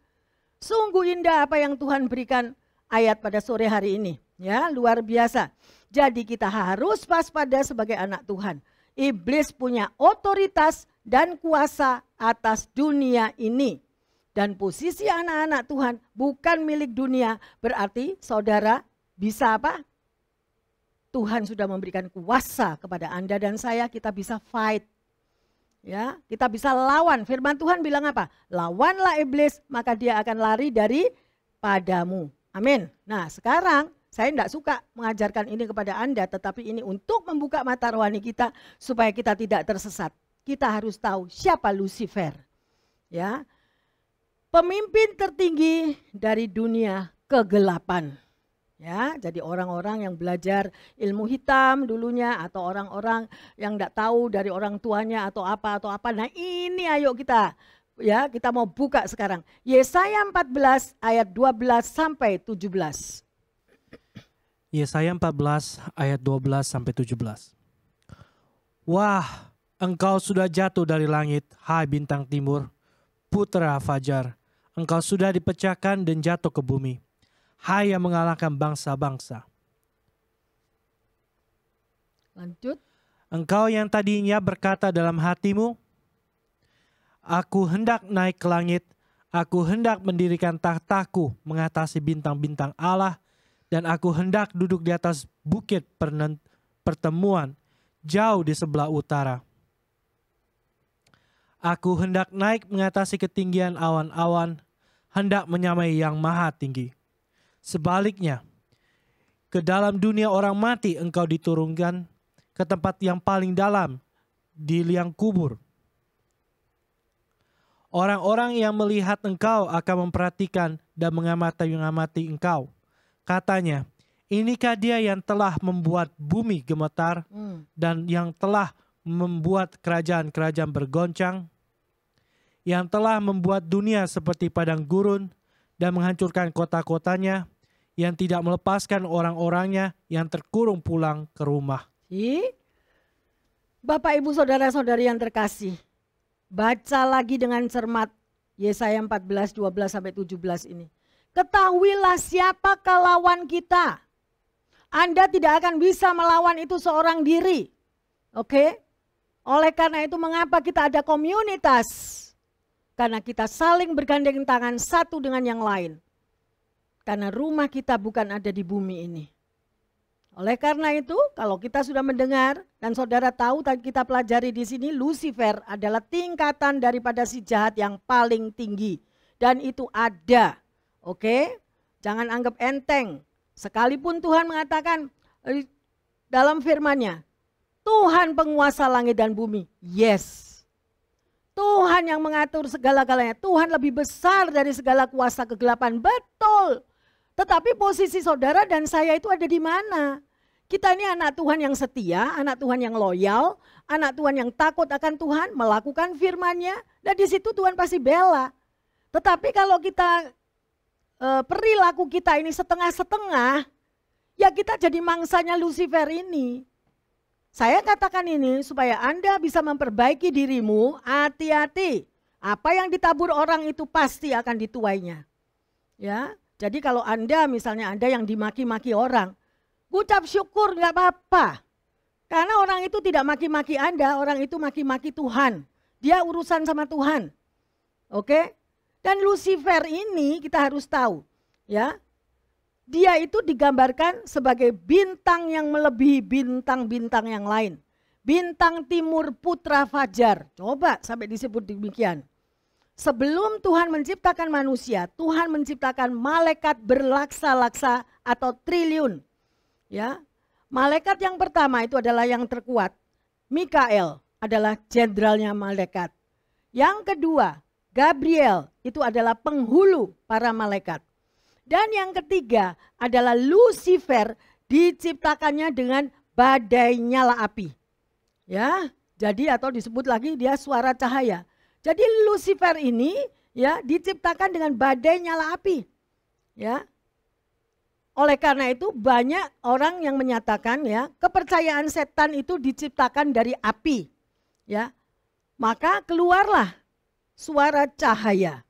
Sungguh indah apa yang Tuhan berikan ayat pada sore hari ini. Ya, luar biasa. Jadi kita harus waspada sebagai anak Tuhan. Iblis punya otoritas dan kuasa atas dunia ini. Dan posisi anak-anak Tuhan bukan milik dunia. Berarti saudara bisa apa? Tuhan sudah memberikan kuasa kepada Anda dan saya, kita bisa fight. Ya, kita bisa lawan. Firman Tuhan bilang apa? Lawanlah iblis, maka dia akan lari daripadamu. Amin. Nah, sekarang saya tidak suka mengajarkan ini kepada Anda, tetapi ini untuk membuka mata rohani kita supaya kita tidak tersesat. Kita harus tahu siapa Lucifer. Ya. Pemimpin tertinggi dari dunia kegelapan. Ya, jadi orang-orang yang belajar ilmu hitam dulunya atau orang-orang yang tidak tahu dari orang tuanya atau apa. Nah, ini ayo kita mau buka sekarang. Yesaya 14 ayat 12 sampai 17. Yesaya 14 ayat 12 sampai 17. Wah, engkau sudah jatuh dari langit, hai bintang timur, putra fajar. Engkau sudah dipecahkan dan jatuh ke bumi. Hai yang mengalahkan bangsa-bangsa. Lanjut. Engkau yang tadinya berkata dalam hatimu, aku hendak naik ke langit, aku hendak mendirikan tahtaku mengatasi bintang-bintang Allah, dan aku hendak duduk di atas bukit pertemuan jauh di sebelah utara. Aku hendak naik mengatasi ketinggian awan-awan, hendak menyamai yang maha tinggi. Sebaliknya, ke dalam dunia orang mati engkau diturunkan, ke tempat yang paling dalam, di liang kubur. Orang-orang yang melihat engkau akan memperhatikan dan mengamati engkau. Katanya, inikah dia yang telah membuat bumi gemetar dan yang telah membuat kerajaan-kerajaan bergoncang, yang telah membuat dunia seperti padang gurun dan menghancurkan kota-kotanya, yang tidak melepaskan orang-orangnya yang terkurung pulang ke rumah. Bapak, Ibu, Saudara-saudari yang terkasih, baca lagi dengan cermat Yesaya 14, 12 sampai 17 ini. Ketahuilah siapakah lawan kita. Anda tidak akan bisa melawan itu seorang diri. Oke? Oleh karena itu mengapa kita ada komunitas? Karena kita saling bergandeng tangan satu dengan yang lain. Karena rumah kita bukan ada di bumi ini. Oleh karena itu, kalau kita sudah mendengar dan saudara tahu tadi kita pelajari di sini, Lucifer adalah tingkatan daripada si jahat yang paling tinggi. Dan itu ada. Oke? Jangan anggap enteng. Sekalipun Tuhan mengatakan dalam firman-Nya, Tuhan penguasa langit dan bumi. Yes. Tuhan yang mengatur segala-galanya. Tuhan lebih besar dari segala kuasa kegelapan. Betul. Tetapi posisi saudara dan saya itu ada di mana? Kita ini anak Tuhan yang setia, anak Tuhan yang loyal, anak Tuhan yang takut akan Tuhan, melakukan firman-Nya, dan di situ Tuhan pasti bela. Tetapi kalau kita perilaku kita ini setengah-setengah, ya kita jadi mangsanya Lucifer ini. Saya katakan ini supaya Anda bisa memperbaiki dirimu, hati-hati. Apa yang ditabur orang itu pasti akan dituainya. Ya, jadi kalau Anda misalnya Anda yang dimaki-maki orang, ucap syukur nggak apa-apa. Karena orang itu tidak maki-maki Anda, orang itu maki-maki Tuhan. Dia urusan sama Tuhan. Oke? Dan Lucifer ini kita harus tahu, ya. Dia itu digambarkan sebagai bintang yang melebihi bintang-bintang yang lain. Bintang timur putra fajar. Coba sampai disebut demikian. Sebelum Tuhan menciptakan manusia, Tuhan menciptakan malaikat berlaksa-laksa atau triliun. Ya, malaikat yang pertama itu adalah yang terkuat. Mikael adalah jenderalnya malaikat. Yang kedua, Gabriel itu adalah penghulu para malaikat. Dan yang ketiga adalah Lucifer, diciptakannya dengan badai nyala api. Ya, jadi atau disebut lagi dia suara cahaya. Jadi Lucifer ini ya diciptakan dengan badai nyala api. Ya. Oleh karena itu banyak orang yang menyatakan ya kepercayaan setan itu diciptakan dari api. Ya. Maka keluarlah suara cahaya.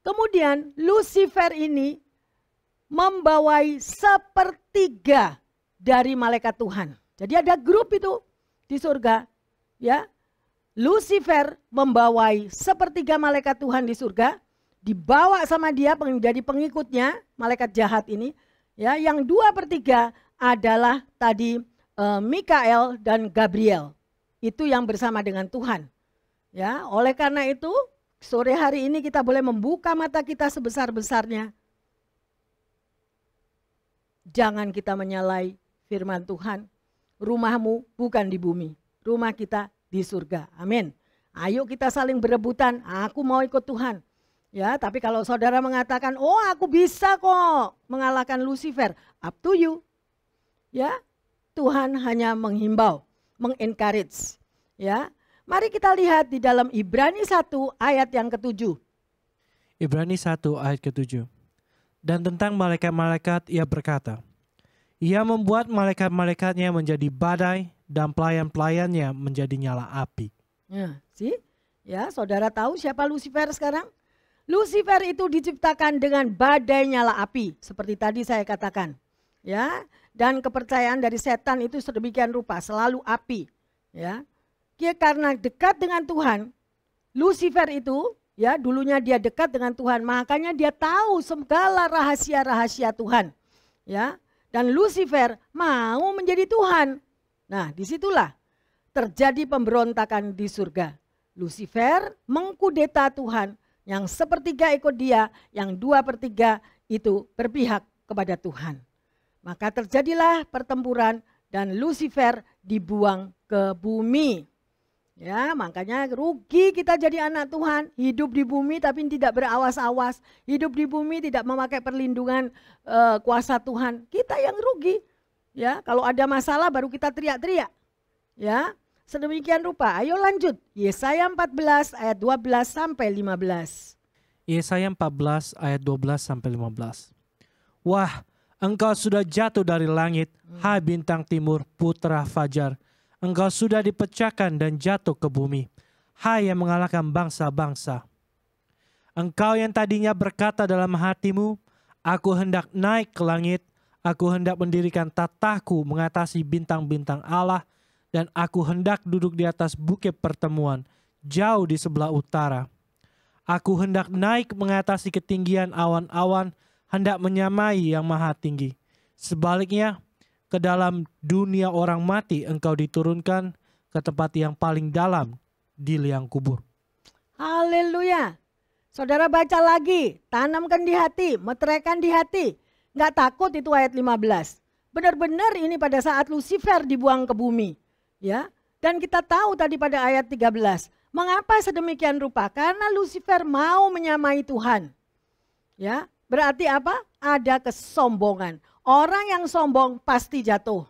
Kemudian Lucifer ini membawai sepertiga dari malaikat Tuhan. Jadi ada grup itu di surga. Ya. Lucifer membawai sepertiga malaikat Tuhan di surga. Dibawa sama dia menjadi pengikutnya malaikat jahat ini. Ya, yang 2/3 adalah tadi Mikael dan Gabriel. Itu yang bersama dengan Tuhan. Ya, oleh karena itu sore hari ini kita boleh membuka mata kita sebesar-besarnya. Jangan kita menyalai firman Tuhan. Rumahmu bukan di bumi, rumah kita di surga. Amin. Ayo kita saling berebutan, aku mau ikut Tuhan. Ya, tapi kalau saudara mengatakan, oh aku bisa kok mengalahkan Lucifer, up to you. Ya, Tuhan hanya menghimbau, mengencourage. Ya, mari kita lihat di dalam Ibrani 1 ayat yang ke-7. Ibrani 1 ayat ke-7. Dan tentang malaikat-malaikat ia berkata, ia membuat malaikat-malaikatnya menjadi badai dan pelayan-pelayannya menjadi nyala api. Ya, saudara tahu siapa Lucifer sekarang? Lucifer itu diciptakan dengan badai nyala api, seperti tadi saya katakan. Ya, dan kepercayaan dari setan itu sedemikian rupa, selalu api. Ya, karena dekat dengan Tuhan, Lucifer itu, ya dulunya dia dekat dengan Tuhan, makanya dia tahu segala rahasia-rahasia Tuhan. Ya, dan Lucifer mau menjadi Tuhan. Nah, disitulah terjadi pemberontakan di surga. Lucifer mengkudeta Tuhan. Yang sepertiga ikut dia, yang 2/3 itu berpihak kepada Tuhan. Maka terjadilah pertempuran dan Lucifer dibuang ke bumi. Ya, makanya rugi kita jadi anak Tuhan, hidup di bumi tapi tidak berawas-awas, hidup di bumi tidak memakai perlindungan kuasa Tuhan. Kita yang rugi. Ya, kalau ada masalah baru kita teriak-teriak. Ya. Sedemikian rupa, ayo lanjut. Yesaya 14 ayat 12 sampai 15. Yesaya 14 ayat 12 sampai 15. Wah, engkau sudah jatuh dari langit, hai bintang timur, putra fajar. Engkau sudah dipecahkan dan jatuh ke bumi, hai yang mengalahkan bangsa-bangsa. Engkau yang tadinya berkata dalam hatimu, aku hendak naik ke langit, aku hendak mendirikan tataku mengatasi bintang-bintang Allah, dan aku hendak duduk di atas bukit pertemuan, jauh di sebelah utara. Aku hendak naik mengatasi ketinggian awan-awan, hendak menyamai yang maha tinggi. Sebaliknya, ke dalam dunia orang mati engkau diturunkan ke tempat yang paling dalam di liang kubur. Haleluya. Saudara baca lagi, tanamkan di hati, meteraikan di hati. Nggak takut itu ayat 15. Benar-benar ini pada saat Lucifer dibuang ke bumi. Ya, dan kita tahu tadi pada ayat 13, mengapa sedemikian rupa? Karena Lucifer mau menyamai Tuhan. Ya, berarti apa? Ada kesombongan. Orang yang sombong pasti jatuh.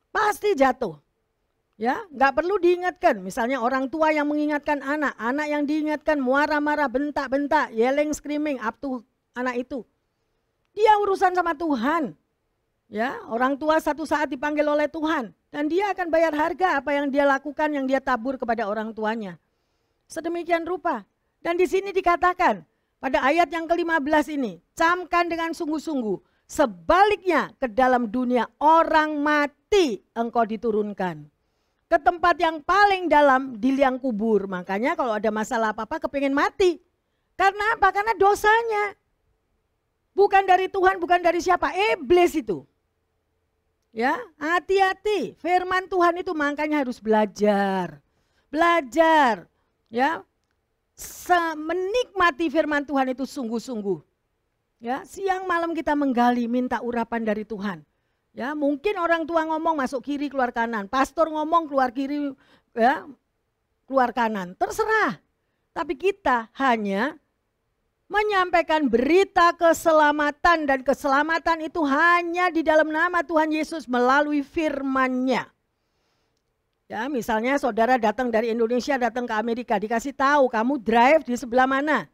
pasti jatuh. Ya, nggak perlu diingatkan. Misalnya orang tua yang mengingatkan anak, anak yang diingatkan marah-marah, bentak-bentak, yelling, screaming, up to anak itu. Dia urusan sama Tuhan. Ya, orang tua satu saat dipanggil oleh Tuhan dan dia akan bayar harga apa yang dia lakukan, yang dia tabur kepada orang tuanya. Sedemikian rupa. Dan di sini dikatakan pada ayat yang ke-15 ini, camkan dengan sungguh-sungguh, sebaliknya ke dalam dunia orang mati engkau diturunkan. Ke tempat yang paling dalam di liang kubur. Makanya kalau ada masalah apa-apa kepingin mati. Karena apa? Karena dosanya. Bukan dari Tuhan, bukan dari siapa? Iblis itu. Ya, hati-hati. Firman Tuhan itu makanya harus belajar. Belajar. Ya. Menikmati firman Tuhan itu sungguh-sungguh. Ya, siang malam kita menggali, minta urapan dari Tuhan. Ya, mungkin orang tua ngomong masuk kiri keluar kanan, pastor ngomong keluar kiri ya, keluar kanan, terserah. Tapi kita hanya menyampaikan berita keselamatan dan keselamatan itu hanya di dalam nama Tuhan Yesus melalui firman-Nya. Ya, misalnya saudara datang dari Indonesia datang ke Amerika, dikasih tahu kamu drive di sebelah mana.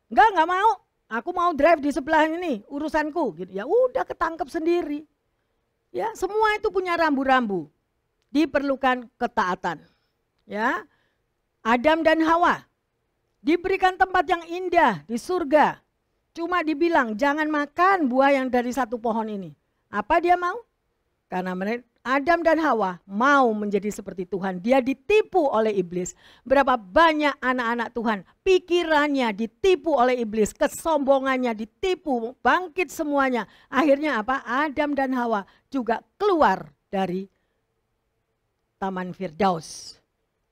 Enggak mau. Aku mau drive di sebelah ini, urusanku gitu. Ya udah ketangkep sendiri. Ya, semua itu punya rambu-rambu. Diperlukan ketaatan. Ya. Adam dan Hawa diberikan tempat yang indah di surga. Cuma dibilang jangan makan buah yang dari satu pohon ini. Apa dia mau? Karena Adam dan Hawa mau menjadi seperti Tuhan. Dia ditipu oleh iblis. Berapa banyak anak-anak Tuhan pikirannya ditipu oleh iblis, kesombongannya ditipu, bangkit semuanya. Akhirnya apa? Adam dan Hawa juga keluar dari Taman Firdaus.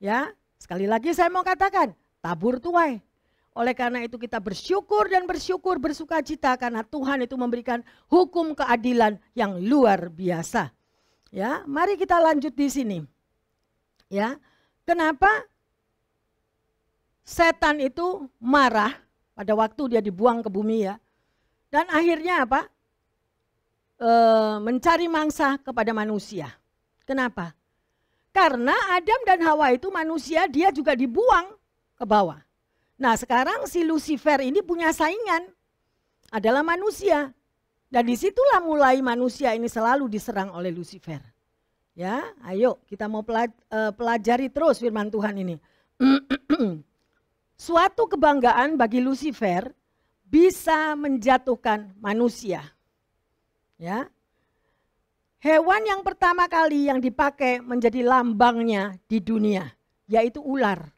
Ya, sekali lagi saya mau katakan, tabur tuai. Oleh karena itu kita bersyukur dan bersuka cita karena Tuhan itu memberikan hukum keadilan yang luar biasa. Ya, mari kita lanjut di sini. Ya, kenapa setan itu marah pada waktu dia dibuang ke bumi ya? Dan akhirnya apa? Mencari mangsa kepada manusia. Kenapa? Karena Adam dan Hawa itu manusia, dia juga dibuang ke bawah. Nah, sekarang si Lucifer ini punya saingan, adalah manusia. Dan disitulah mulai manusia ini selalu diserang oleh Lucifer. Ya, ayo kita mau pelajari terus firman Tuhan ini. Suatu kebanggaan bagi Lucifer bisa menjatuhkan manusia. Ya. Hewan yang pertama kali yang dipakai menjadi lambangnya di dunia, yaitu ular.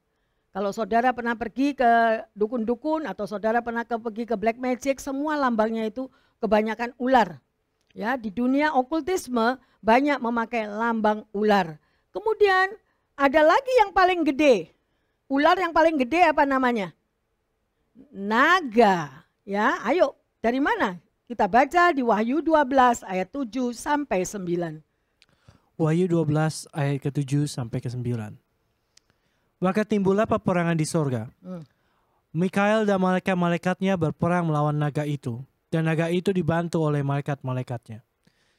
Kalau saudara pernah pergi ke dukun-dukun atau saudara pernah pergi ke black magic, semua lambangnya itu kebanyakan ular. Ya, di dunia okultisme banyak memakai lambang ular. Kemudian ada lagi yang paling gede. Ular yang paling gede apa namanya? Naga. Ya, ayo dari mana? Kita baca di Wahyu 12 ayat 7 sampai 9. Wahyu 12 ayat ke-7 sampai ke-9. Maka timbullah peperangan di sorga. Mikael dan malaikat-malaikatnya berperang melawan naga itu. Dan naga itu dibantu oleh malaikat-malaikatnya.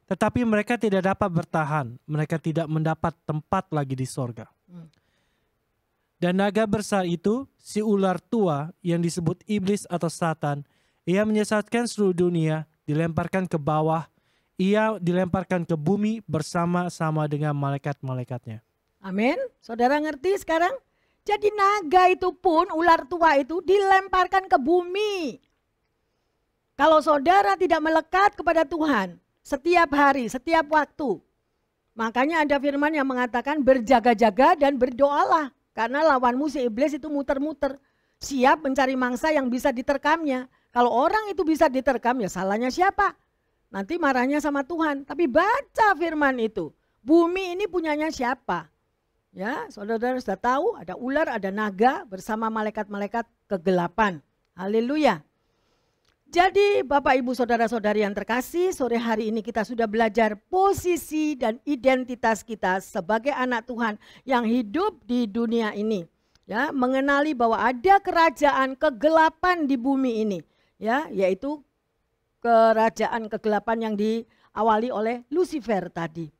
Tetapi mereka tidak dapat bertahan. Mereka tidak mendapat tempat lagi di sorga. Dan naga besar itu, si ular tua yang disebut iblis atau Satan, ia menyesatkan seluruh dunia, dilemparkan ke bawah, ia dilemparkan ke bumi bersama-sama dengan malaikat-malaikatnya. Amin. Saudara ngerti sekarang? Jadi naga itu pun, ular tua itu dilemparkan ke bumi. Kalau saudara tidak melekat kepada Tuhan setiap hari, setiap waktu, makanya ada firman yang mengatakan berjaga-jaga dan berdoalah. Karena lawanmu si iblis itu muter-muter, siap mencari mangsa yang bisa diterkamnya. Kalau orang itu bisa diterkam, ya salahnya siapa? Nanti marahnya sama Tuhan. Tapi baca firman itu, bumi ini punyanya siapa? Ya, saudara sudah tahu ada ular, ada naga bersama malaikat-malaikat kegelapan. Haleluya. Jadi Bapak Ibu Saudara-saudari yang terkasih, sore hari ini kita sudah belajar posisi dan identitas kita sebagai anak Tuhan yang hidup di dunia ini. Ya, mengenali bahwa ada kerajaan kegelapan di bumi ini, ya, yaitu kerajaan kegelapan yang diawali oleh Lucifer tadi.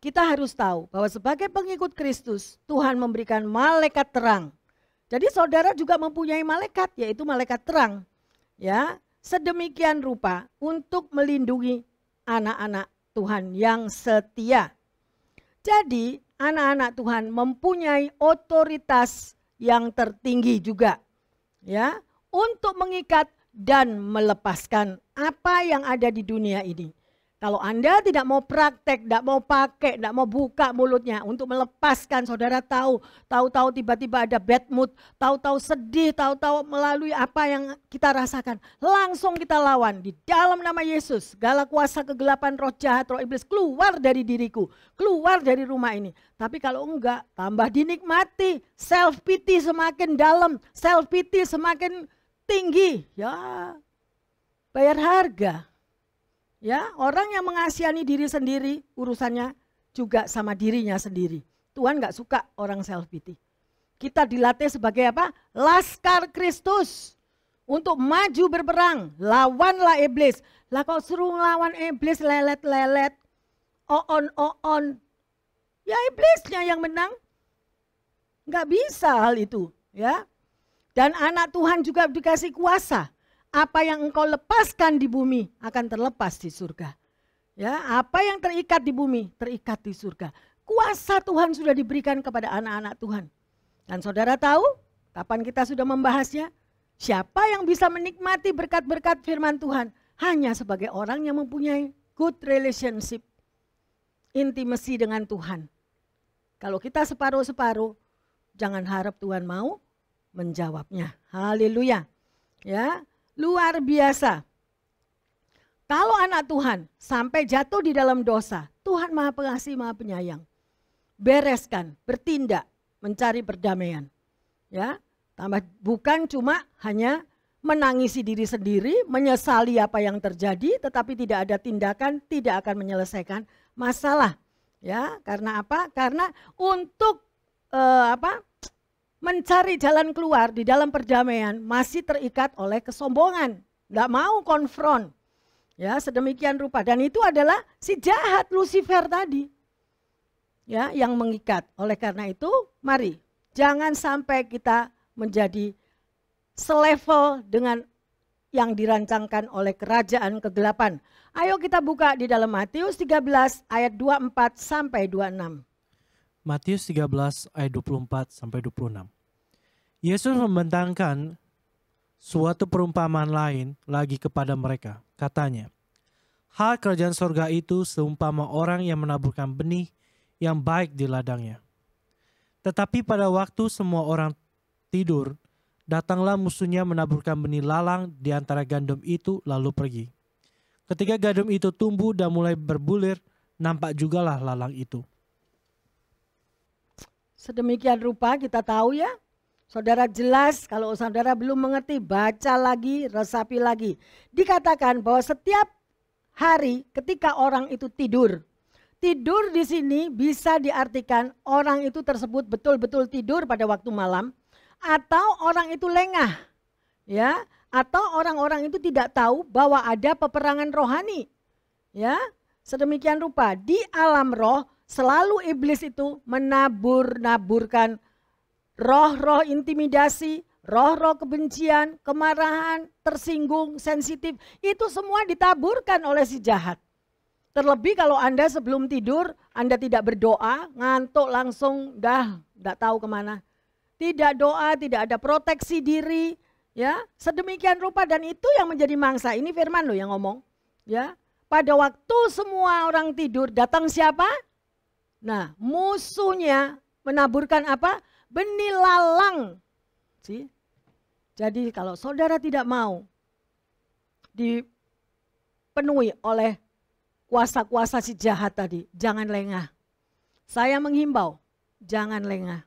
kita harus tahu bahwa sebagai pengikut Kristus, Tuhan memberikan malaikat terang. Jadi saudara juga mempunyai malaikat, yaitu malaikat terang. Ya, sedemikian rupa untuk melindungi anak-anak Tuhan yang setia. Jadi anak-anak Tuhan mempunyai otoritas yang tertinggi juga, ya, untuk mengikat dan melepaskan apa yang ada di dunia ini. Kalau Anda tidak mau praktek, tidak mau pakai, tidak mau buka mulutnya untuk melepaskan, saudara tahu-tahu tiba-tiba ada bad mood, tahu-tahu sedih, tahu-tahu melalui apa yang kita rasakan. Langsung kita lawan di dalam nama Yesus. Segala kuasa kegelapan, roh jahat, roh iblis keluar dari diriku, keluar dari rumah ini. Tapi kalau enggak, tambah dinikmati, self pity semakin dalam, self pity semakin tinggi. Ya, bayar harga. Ya, orang yang mengasihani diri sendiri, urusannya juga sama dirinya sendiri. Tuhan gak suka orang self pity. Kita dilatih sebagai apa? Laskar Kristus. Untuk maju berperang, lawanlah iblis. Lah kok suruh lawan iblis lelet-lelet, on. Ya iblisnya yang menang. Gak bisa hal itu, ya. Dan anak Tuhan juga dikasih kuasa. Apa yang engkau lepaskan di bumi akan terlepas di surga. Ya, apa yang terikat di bumi terikat di surga. Kuasa Tuhan sudah diberikan kepada anak-anak Tuhan. Dan saudara tahu kapan kita sudah membahasnya? Siapa yang bisa menikmati berkat-berkat firman Tuhan? Hanya sebagai orang yang mempunyai good relationship, intimacy dengan Tuhan. Kalau kita separuh-separuh, jangan harap Tuhan mau menjawabnya. Haleluya. Ya. Luar biasa. Kalau anak Tuhan sampai jatuh di dalam dosa, Tuhan Maha Pengasih, Maha Penyayang. Bereskan, bertindak, mencari perdamaian. Ya, bukan cuma hanya menangisi diri sendiri, menyesali apa yang terjadi, tetapi tidak ada tindakan, tidak akan menyelesaikan masalah. Ya, karena apa? Karena untuk mencari jalan keluar di dalam perdamaian masih terikat oleh kesombongan. Tidak mau konfront. Ya, sedemikian rupa. Dan itu adalah si jahat Lucifer tadi. Ya, yang mengikat. Oleh karena itu, mari jangan sampai kita menjadi selevel dengan yang dirancangkan oleh kerajaan kegelapan. Ayo kita buka di dalam Matius 13 ayat 24 sampai 26. Matius 13 ayat 24 sampai 26. Yesus membentangkan suatu perumpamaan lain lagi kepada mereka. Katanya, hal kerajaan sorga itu seumpama orang yang menaburkan benih yang baik di ladangnya. Tetapi pada waktu semua orang tidur, datanglah musuhnya menaburkan benih lalang di antara gandum itu lalu pergi. Ketika gandum itu tumbuh dan mulai berbulir, nampak jugalah lalang itu. Sedemikian rupa kita tahu ya. Saudara jelas, kalau saudara belum mengerti, baca lagi, resapi lagi. Dikatakan bahwa setiap hari ketika orang itu tidur. Tidur di sini bisa diartikan orang itu tersebut betul-betul tidur pada waktu malam. Atau orang itu lengah. Ya, atau orang-orang itu tidak tahu bahwa ada peperangan rohani. Ya, sedemikian rupa di alam roh selalu iblis itu menabur-naburkan roh-roh intimidasi, roh-roh kebencian, kemarahan, tersinggung, sensitif. Itu semua ditaburkan oleh si jahat. Terlebih kalau Anda sebelum tidur, Anda tidak berdoa, ngantuk langsung, tidak tahu kemana. Tidak doa, tidak ada proteksi diri. Ya, sedemikian rupa dan itu yang menjadi mangsa. Ini firman loh yang ngomong. Ya, pada waktu semua orang tidur, datang siapa? Nah, musuhnya menaburkan apa? Benih lalang. Jadi kalau saudara tidak mau dipenuhi oleh kuasa-kuasa si jahat tadi, jangan lengah. Saya menghimbau, jangan lengah.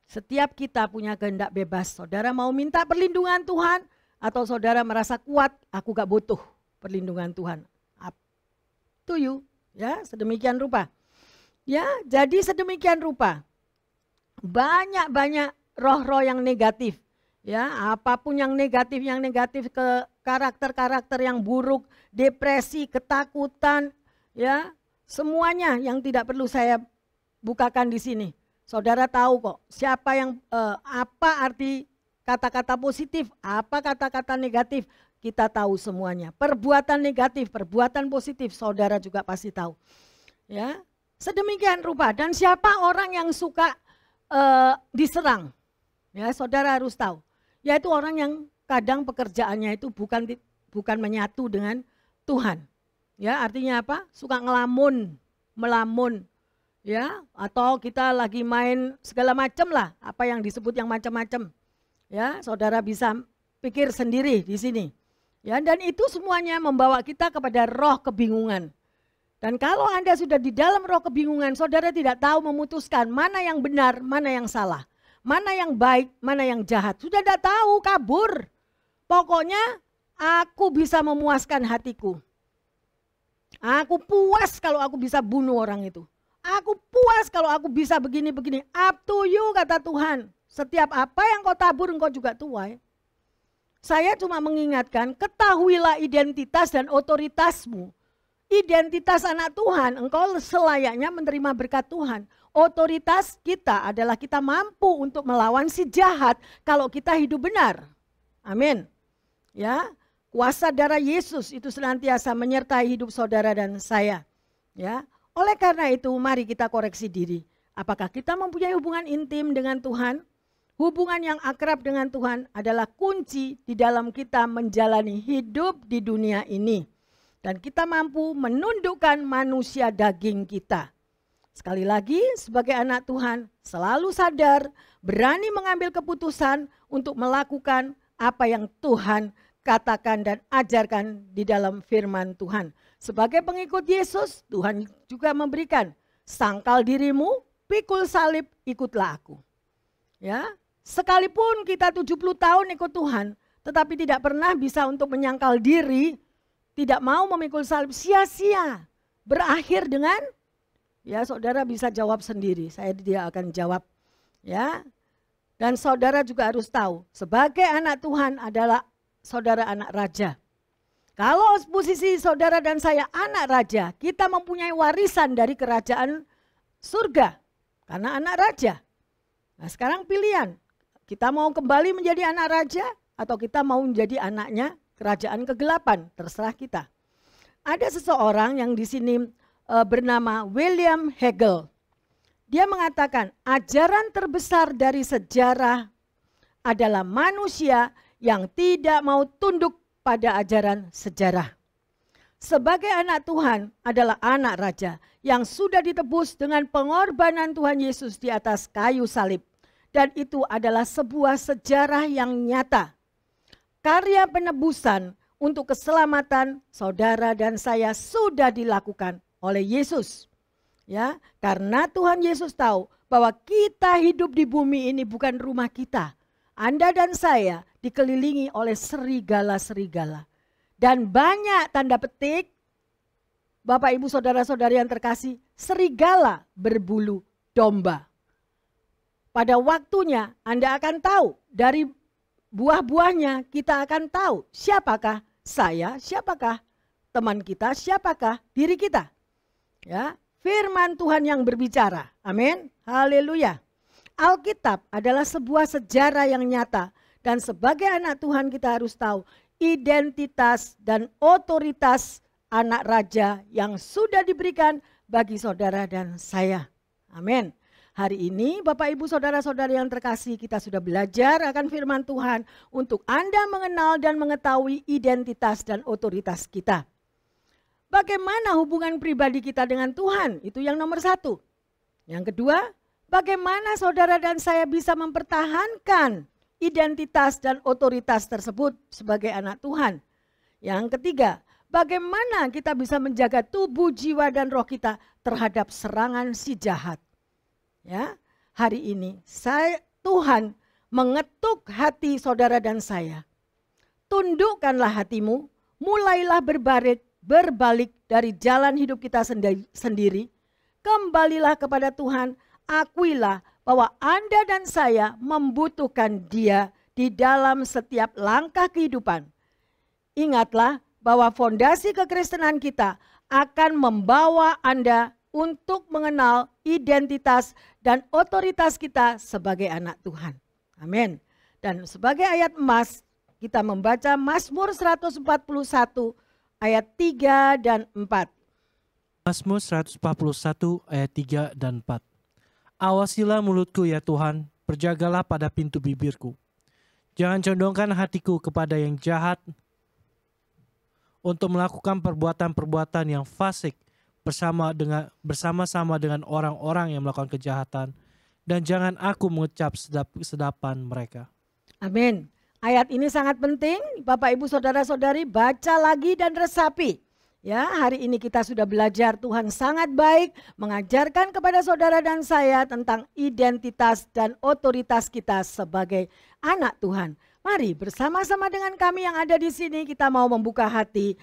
Setiap kita punya kehendak bebas. Saudara mau minta perlindungan Tuhan atau saudara merasa kuat, aku gak butuh perlindungan Tuhan. Up to you, ya, sedemikian rupa. Ya, jadi sedemikian rupa. Banyak-banyak roh-roh yang negatif. Ya, apapun yang negatif ke karakter-karakter yang buruk, depresi, ketakutan, ya, Semuanya yang tidak perlu saya bukakan di sini. Saudara tahu kok siapa yang apa arti kata-kata positif, apa kata-kata negatif, kita tahu semuanya. Perbuatan negatif, perbuatan positif, saudara juga pasti tahu. Ya, sedemikian rupa. Dan siapa orang yang suka diserang? Ya, saudara harus tahu. Yaitu orang yang kadang pekerjaannya itu bukan menyatu dengan Tuhan. Ya, artinya apa? Suka melamun. Ya, atau kita lagi main segala macam lah, apa yang disebut yang macam-macam. Ya, saudara bisa pikir sendiri di sini. Ya, dan itu semuanya membawa kita kepada roh kebingungan. Dan kalau Anda sudah di dalam roh kebingungan, saudara tidak tahu memutuskan mana yang benar, mana yang salah. Mana yang baik, mana yang jahat. Sudah tidak tahu, kabur. Pokoknya aku bisa memuaskan hatiku. Aku puas kalau aku bisa bunuh orang itu. Aku puas kalau aku bisa begini-begini. Up to you, kata Tuhan. Setiap apa yang kau tabur engkau juga tuai. Saya cuma mengingatkan, ketahuilah identitas dan otoritasmu. Identitas anak Tuhan, engkau selayaknya menerima berkat Tuhan. Otoritas kita adalah kita mampu untuk melawan si jahat kalau kita hidup benar. Amin. Ya, kuasa darah Yesus itu senantiasa menyertai hidup saudara dan saya. Ya. Oleh karena itu, mari kita koreksi diri. Apakah kita mempunyai hubungan intim dengan Tuhan? Hubungan yang akrab dengan Tuhan adalah kunci di dalam kita menjalani hidup di dunia ini. Dan kita mampu menundukkan manusia daging kita. Sekali lagi, sebagai anak Tuhan, selalu sadar, berani mengambil keputusan untuk melakukan apa yang Tuhan katakan dan ajarkan di dalam firman Tuhan. Sebagai pengikut Yesus, Tuhan juga memberikan, sangkal dirimu, pikul salib, ikutlah aku. Ya, sekalipun kita 70 tahun ikut Tuhan, tetapi tidak pernah bisa untuk menyangkal diri, tidak mau memikul salib, sia-sia. Berakhir dengan, ya saudara bisa jawab sendiri, saya tidak akan jawab. Ya, dan saudara juga harus tahu, sebagai anak Tuhan adalah saudara anak raja. Kalau posisi saudara dan saya anak raja, kita mempunyai warisan dari kerajaan surga. Karena anak raja. Nah sekarang pilihan, kita mau kembali menjadi anak raja atau kita mau menjadi anaknya kerajaan kegelapan, terserah kita. Ada seseorang yang di sini bernama William Hegel. Dia mengatakan ajaran terbesar dari sejarah adalah manusia yang tidak mau tunduk pada ajaran sejarah. Sebagai anak Tuhan adalah anak raja yang sudah ditebus dengan pengorbanan Tuhan Yesus di atas kayu salib. Dan itu adalah sebuah sejarah yang nyata. Karya penebusan untuk keselamatan saudara dan saya sudah dilakukan oleh Yesus. Ya, karena Tuhan Yesus tahu bahwa kita hidup di bumi ini bukan rumah kita. Anda dan saya dikelilingi oleh serigala-serigala. Dan banyak tanda petik, Bapak Ibu Saudara-saudari yang terkasih, serigala berbulu domba. Pada waktunya Anda akan tahu, dari buah-buahnya kita akan tahu siapakah saya, siapakah teman kita, siapakah diri kita. Ya, firman Tuhan yang berbicara. Amin. Haleluya. Alkitab adalah sebuah sejarah yang nyata. Dan sebagai anak Tuhan kita harus tahu identitas dan otoritas anak raja yang sudah diberikan bagi saudara dan saya. Amin. Hari ini Bapak Ibu Saudara-saudari yang terkasih, kita sudah belajar akan firman Tuhan untuk Anda mengenal dan mengetahui identitas dan otoritas kita. Bagaimana hubungan pribadi kita dengan Tuhan? Itu yang nomor satu. Yang kedua, bagaimana saudara dan saya bisa mempertahankan identitas dan otoritas tersebut sebagai anak Tuhan? Yang ketiga, bagaimana kita bisa menjaga tubuh, jiwa, dan roh kita terhadap serangan si jahat? Ya, hari ini Tuhan mengetuk hati saudara dan saya. Tundukkanlah hatimu, mulailah berbalik dari jalan hidup kita sendiri. Kembalilah kepada Tuhan, akuilah bahwa Anda dan saya membutuhkan Dia di dalam setiap langkah kehidupan. Ingatlah bahwa fondasi kekristenan kita akan membawa Anda untuk mengenal identitas dan otoritas kita sebagai anak Tuhan. Amin. Dan sebagai ayat emas, kita membaca Mazmur 141 ayat 3 dan 4. Mazmur 141 ayat 3 dan 4. Awasilah mulutku ya Tuhan, perjagalah pada pintu bibirku. Jangan condongkan hatiku kepada yang jahat untuk melakukan perbuatan-perbuatan yang fasik bersama-sama dengan orang-orang yang melakukan kejahatan, dan jangan aku mengecap sedapan mereka. Amin. Ayat ini sangat penting, Bapak Ibu Saudara-saudari, baca lagi dan resapi. Ya, hari ini kita sudah belajar, Tuhan sangat baik mengajarkan kepada saudara dan saya tentang identitas dan otoritas kita sebagai anak Tuhan. Mari bersama-sama dengan kami yang ada di sini kita mau membuka hati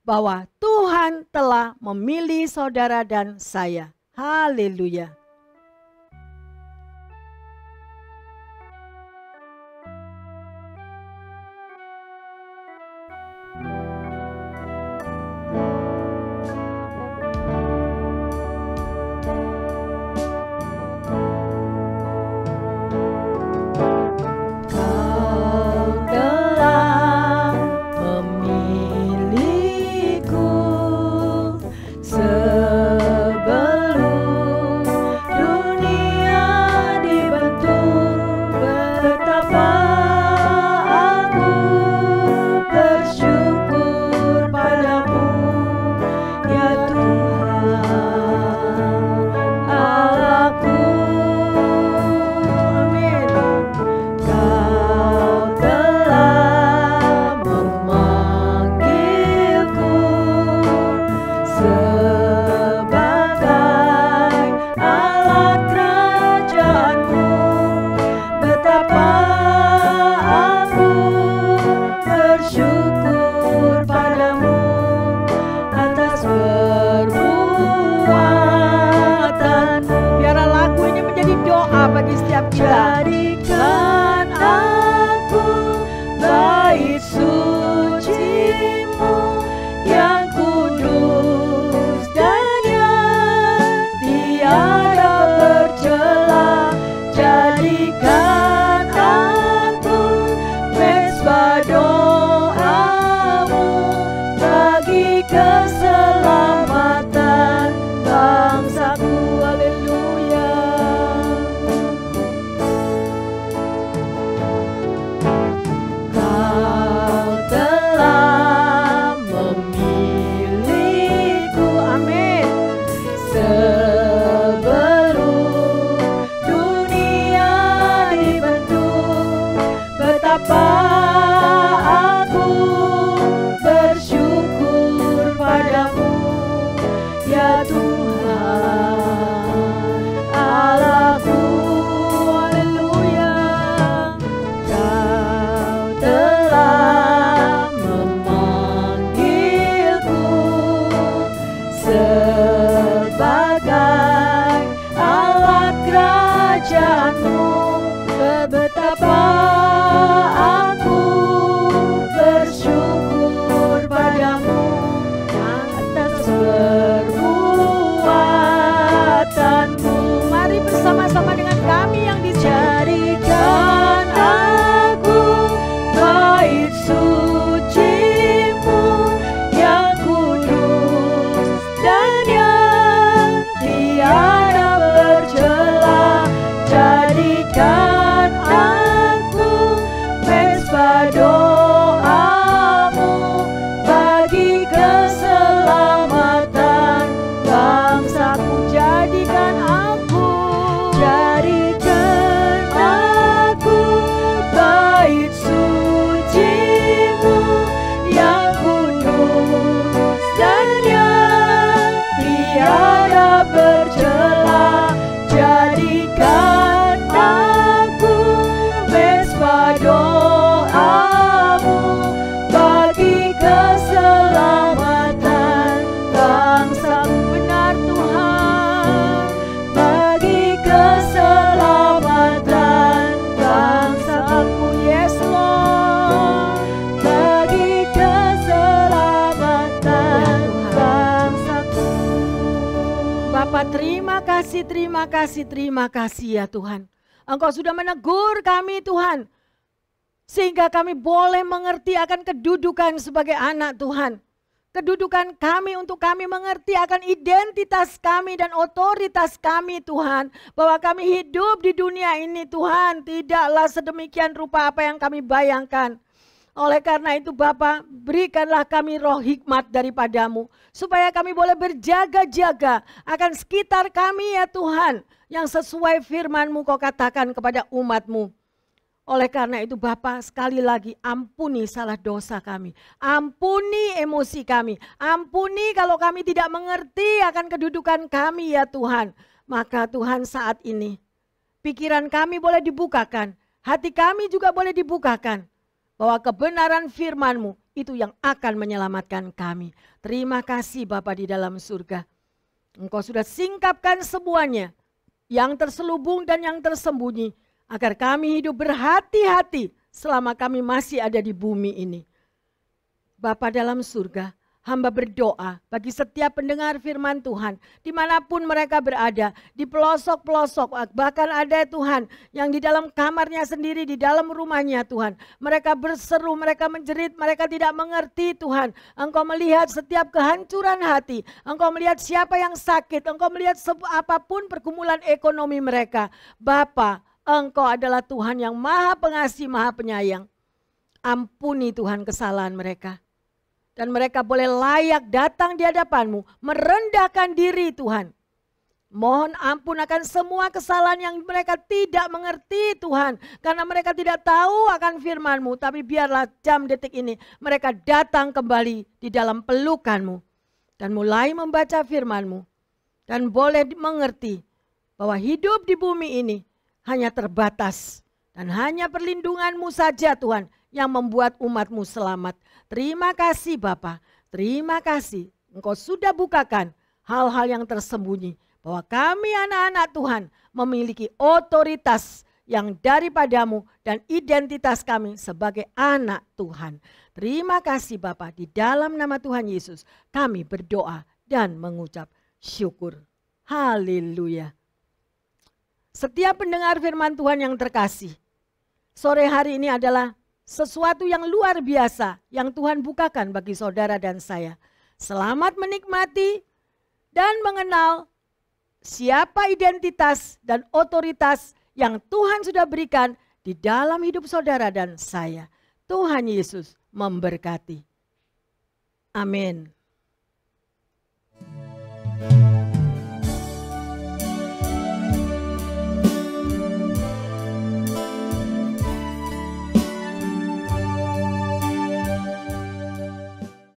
bahwa Tuhan telah memilih saudara dan saya. Haleluya. Jadikan aku bait suci-Mu yang kudus dan yang tiada bercela. Jadikan aku mezbah doa-Mu bagi keselamatan bangsaku. Haleluya. terima kasih ya Tuhan. Engkau sudah menegur kami Tuhan. Sehingga kami boleh mengerti akan kedudukan sebagai anak Tuhan. Kedudukan kami untuk kami mengerti akan identitas kami dan otoritas kami Tuhan. Bahwa kami hidup di dunia ini Tuhan tidaklah sedemikian rupa apa yang kami bayangkan. Oleh karena itu Bapa, berikanlah kami roh hikmat daripadamu. Supaya kami boleh berjaga-jaga akan sekitar kami ya Tuhan. Yang sesuai firman-Mu kau katakan kepada umat-Mu. Oleh karena itu Bapa, sekali lagi ampuni salah dosa kami. Ampuni emosi kami. Ampuni kalau kami tidak mengerti akan kedudukan kami ya Tuhan. Maka Tuhan saat ini pikiran kami boleh dibukakan. Hati kami juga boleh dibukakan. Bahwa kebenaran firman-Mu itu yang akan menyelamatkan kami. Terima kasih Bapa di dalam surga. Engkau sudah singkapkan semuanya. Yang terselubung dan yang tersembunyi. Agar kami hidup berhati-hati selama kami masih ada di bumi ini. Bapa dalam surga, hamba berdoa bagi setiap pendengar firman Tuhan. Dimanapun mereka berada, di pelosok-pelosok, bahkan ada Tuhan yang di dalam kamarnya sendiri, di dalam rumahnya Tuhan. Mereka berseru, mereka menjerit, mereka tidak mengerti Tuhan. Engkau melihat setiap kehancuran hati. Engkau melihat siapa yang sakit. Engkau melihat apapun pergumulan ekonomi mereka. Bapa, Engkau adalah Tuhan yang maha pengasih, maha penyayang. Ampuni Tuhan kesalahan mereka. Dan mereka boleh layak datang di hadapan-Mu, merendahkan diri Tuhan. Mohon ampun akan semua kesalahan yang mereka tidak mengerti Tuhan. Karena mereka tidak tahu akan firman-Mu. Tapi biarlah jam detik ini mereka datang kembali di dalam pelukan-Mu. Dan mulai membaca firman-Mu. Dan boleh mengerti bahwa hidup di bumi ini hanya terbatas. Dan hanya perlindungan-Mu saja Tuhan yang membuat umat-Mu selamat. Terima kasih Bapa. Terima kasih. Engkau sudah bukakan hal-hal yang tersembunyi. Bahwa kami anak-anak Tuhan memiliki otoritas yang daripada-Mu. Dan identitas kami sebagai anak Tuhan. Terima kasih Bapa. Di dalam nama Tuhan Yesus kami berdoa dan mengucap syukur. Haleluya. Setiap pendengar firman Tuhan yang terkasih, sore hari ini adalah sesuatu yang luar biasa yang Tuhan bukakan bagi saudara dan saya. Selamat menikmati dan mengenal siapa identitas dan otoritas yang Tuhan sudah berikan di dalam hidup saudara dan saya. Tuhan Yesus memberkati. Amin.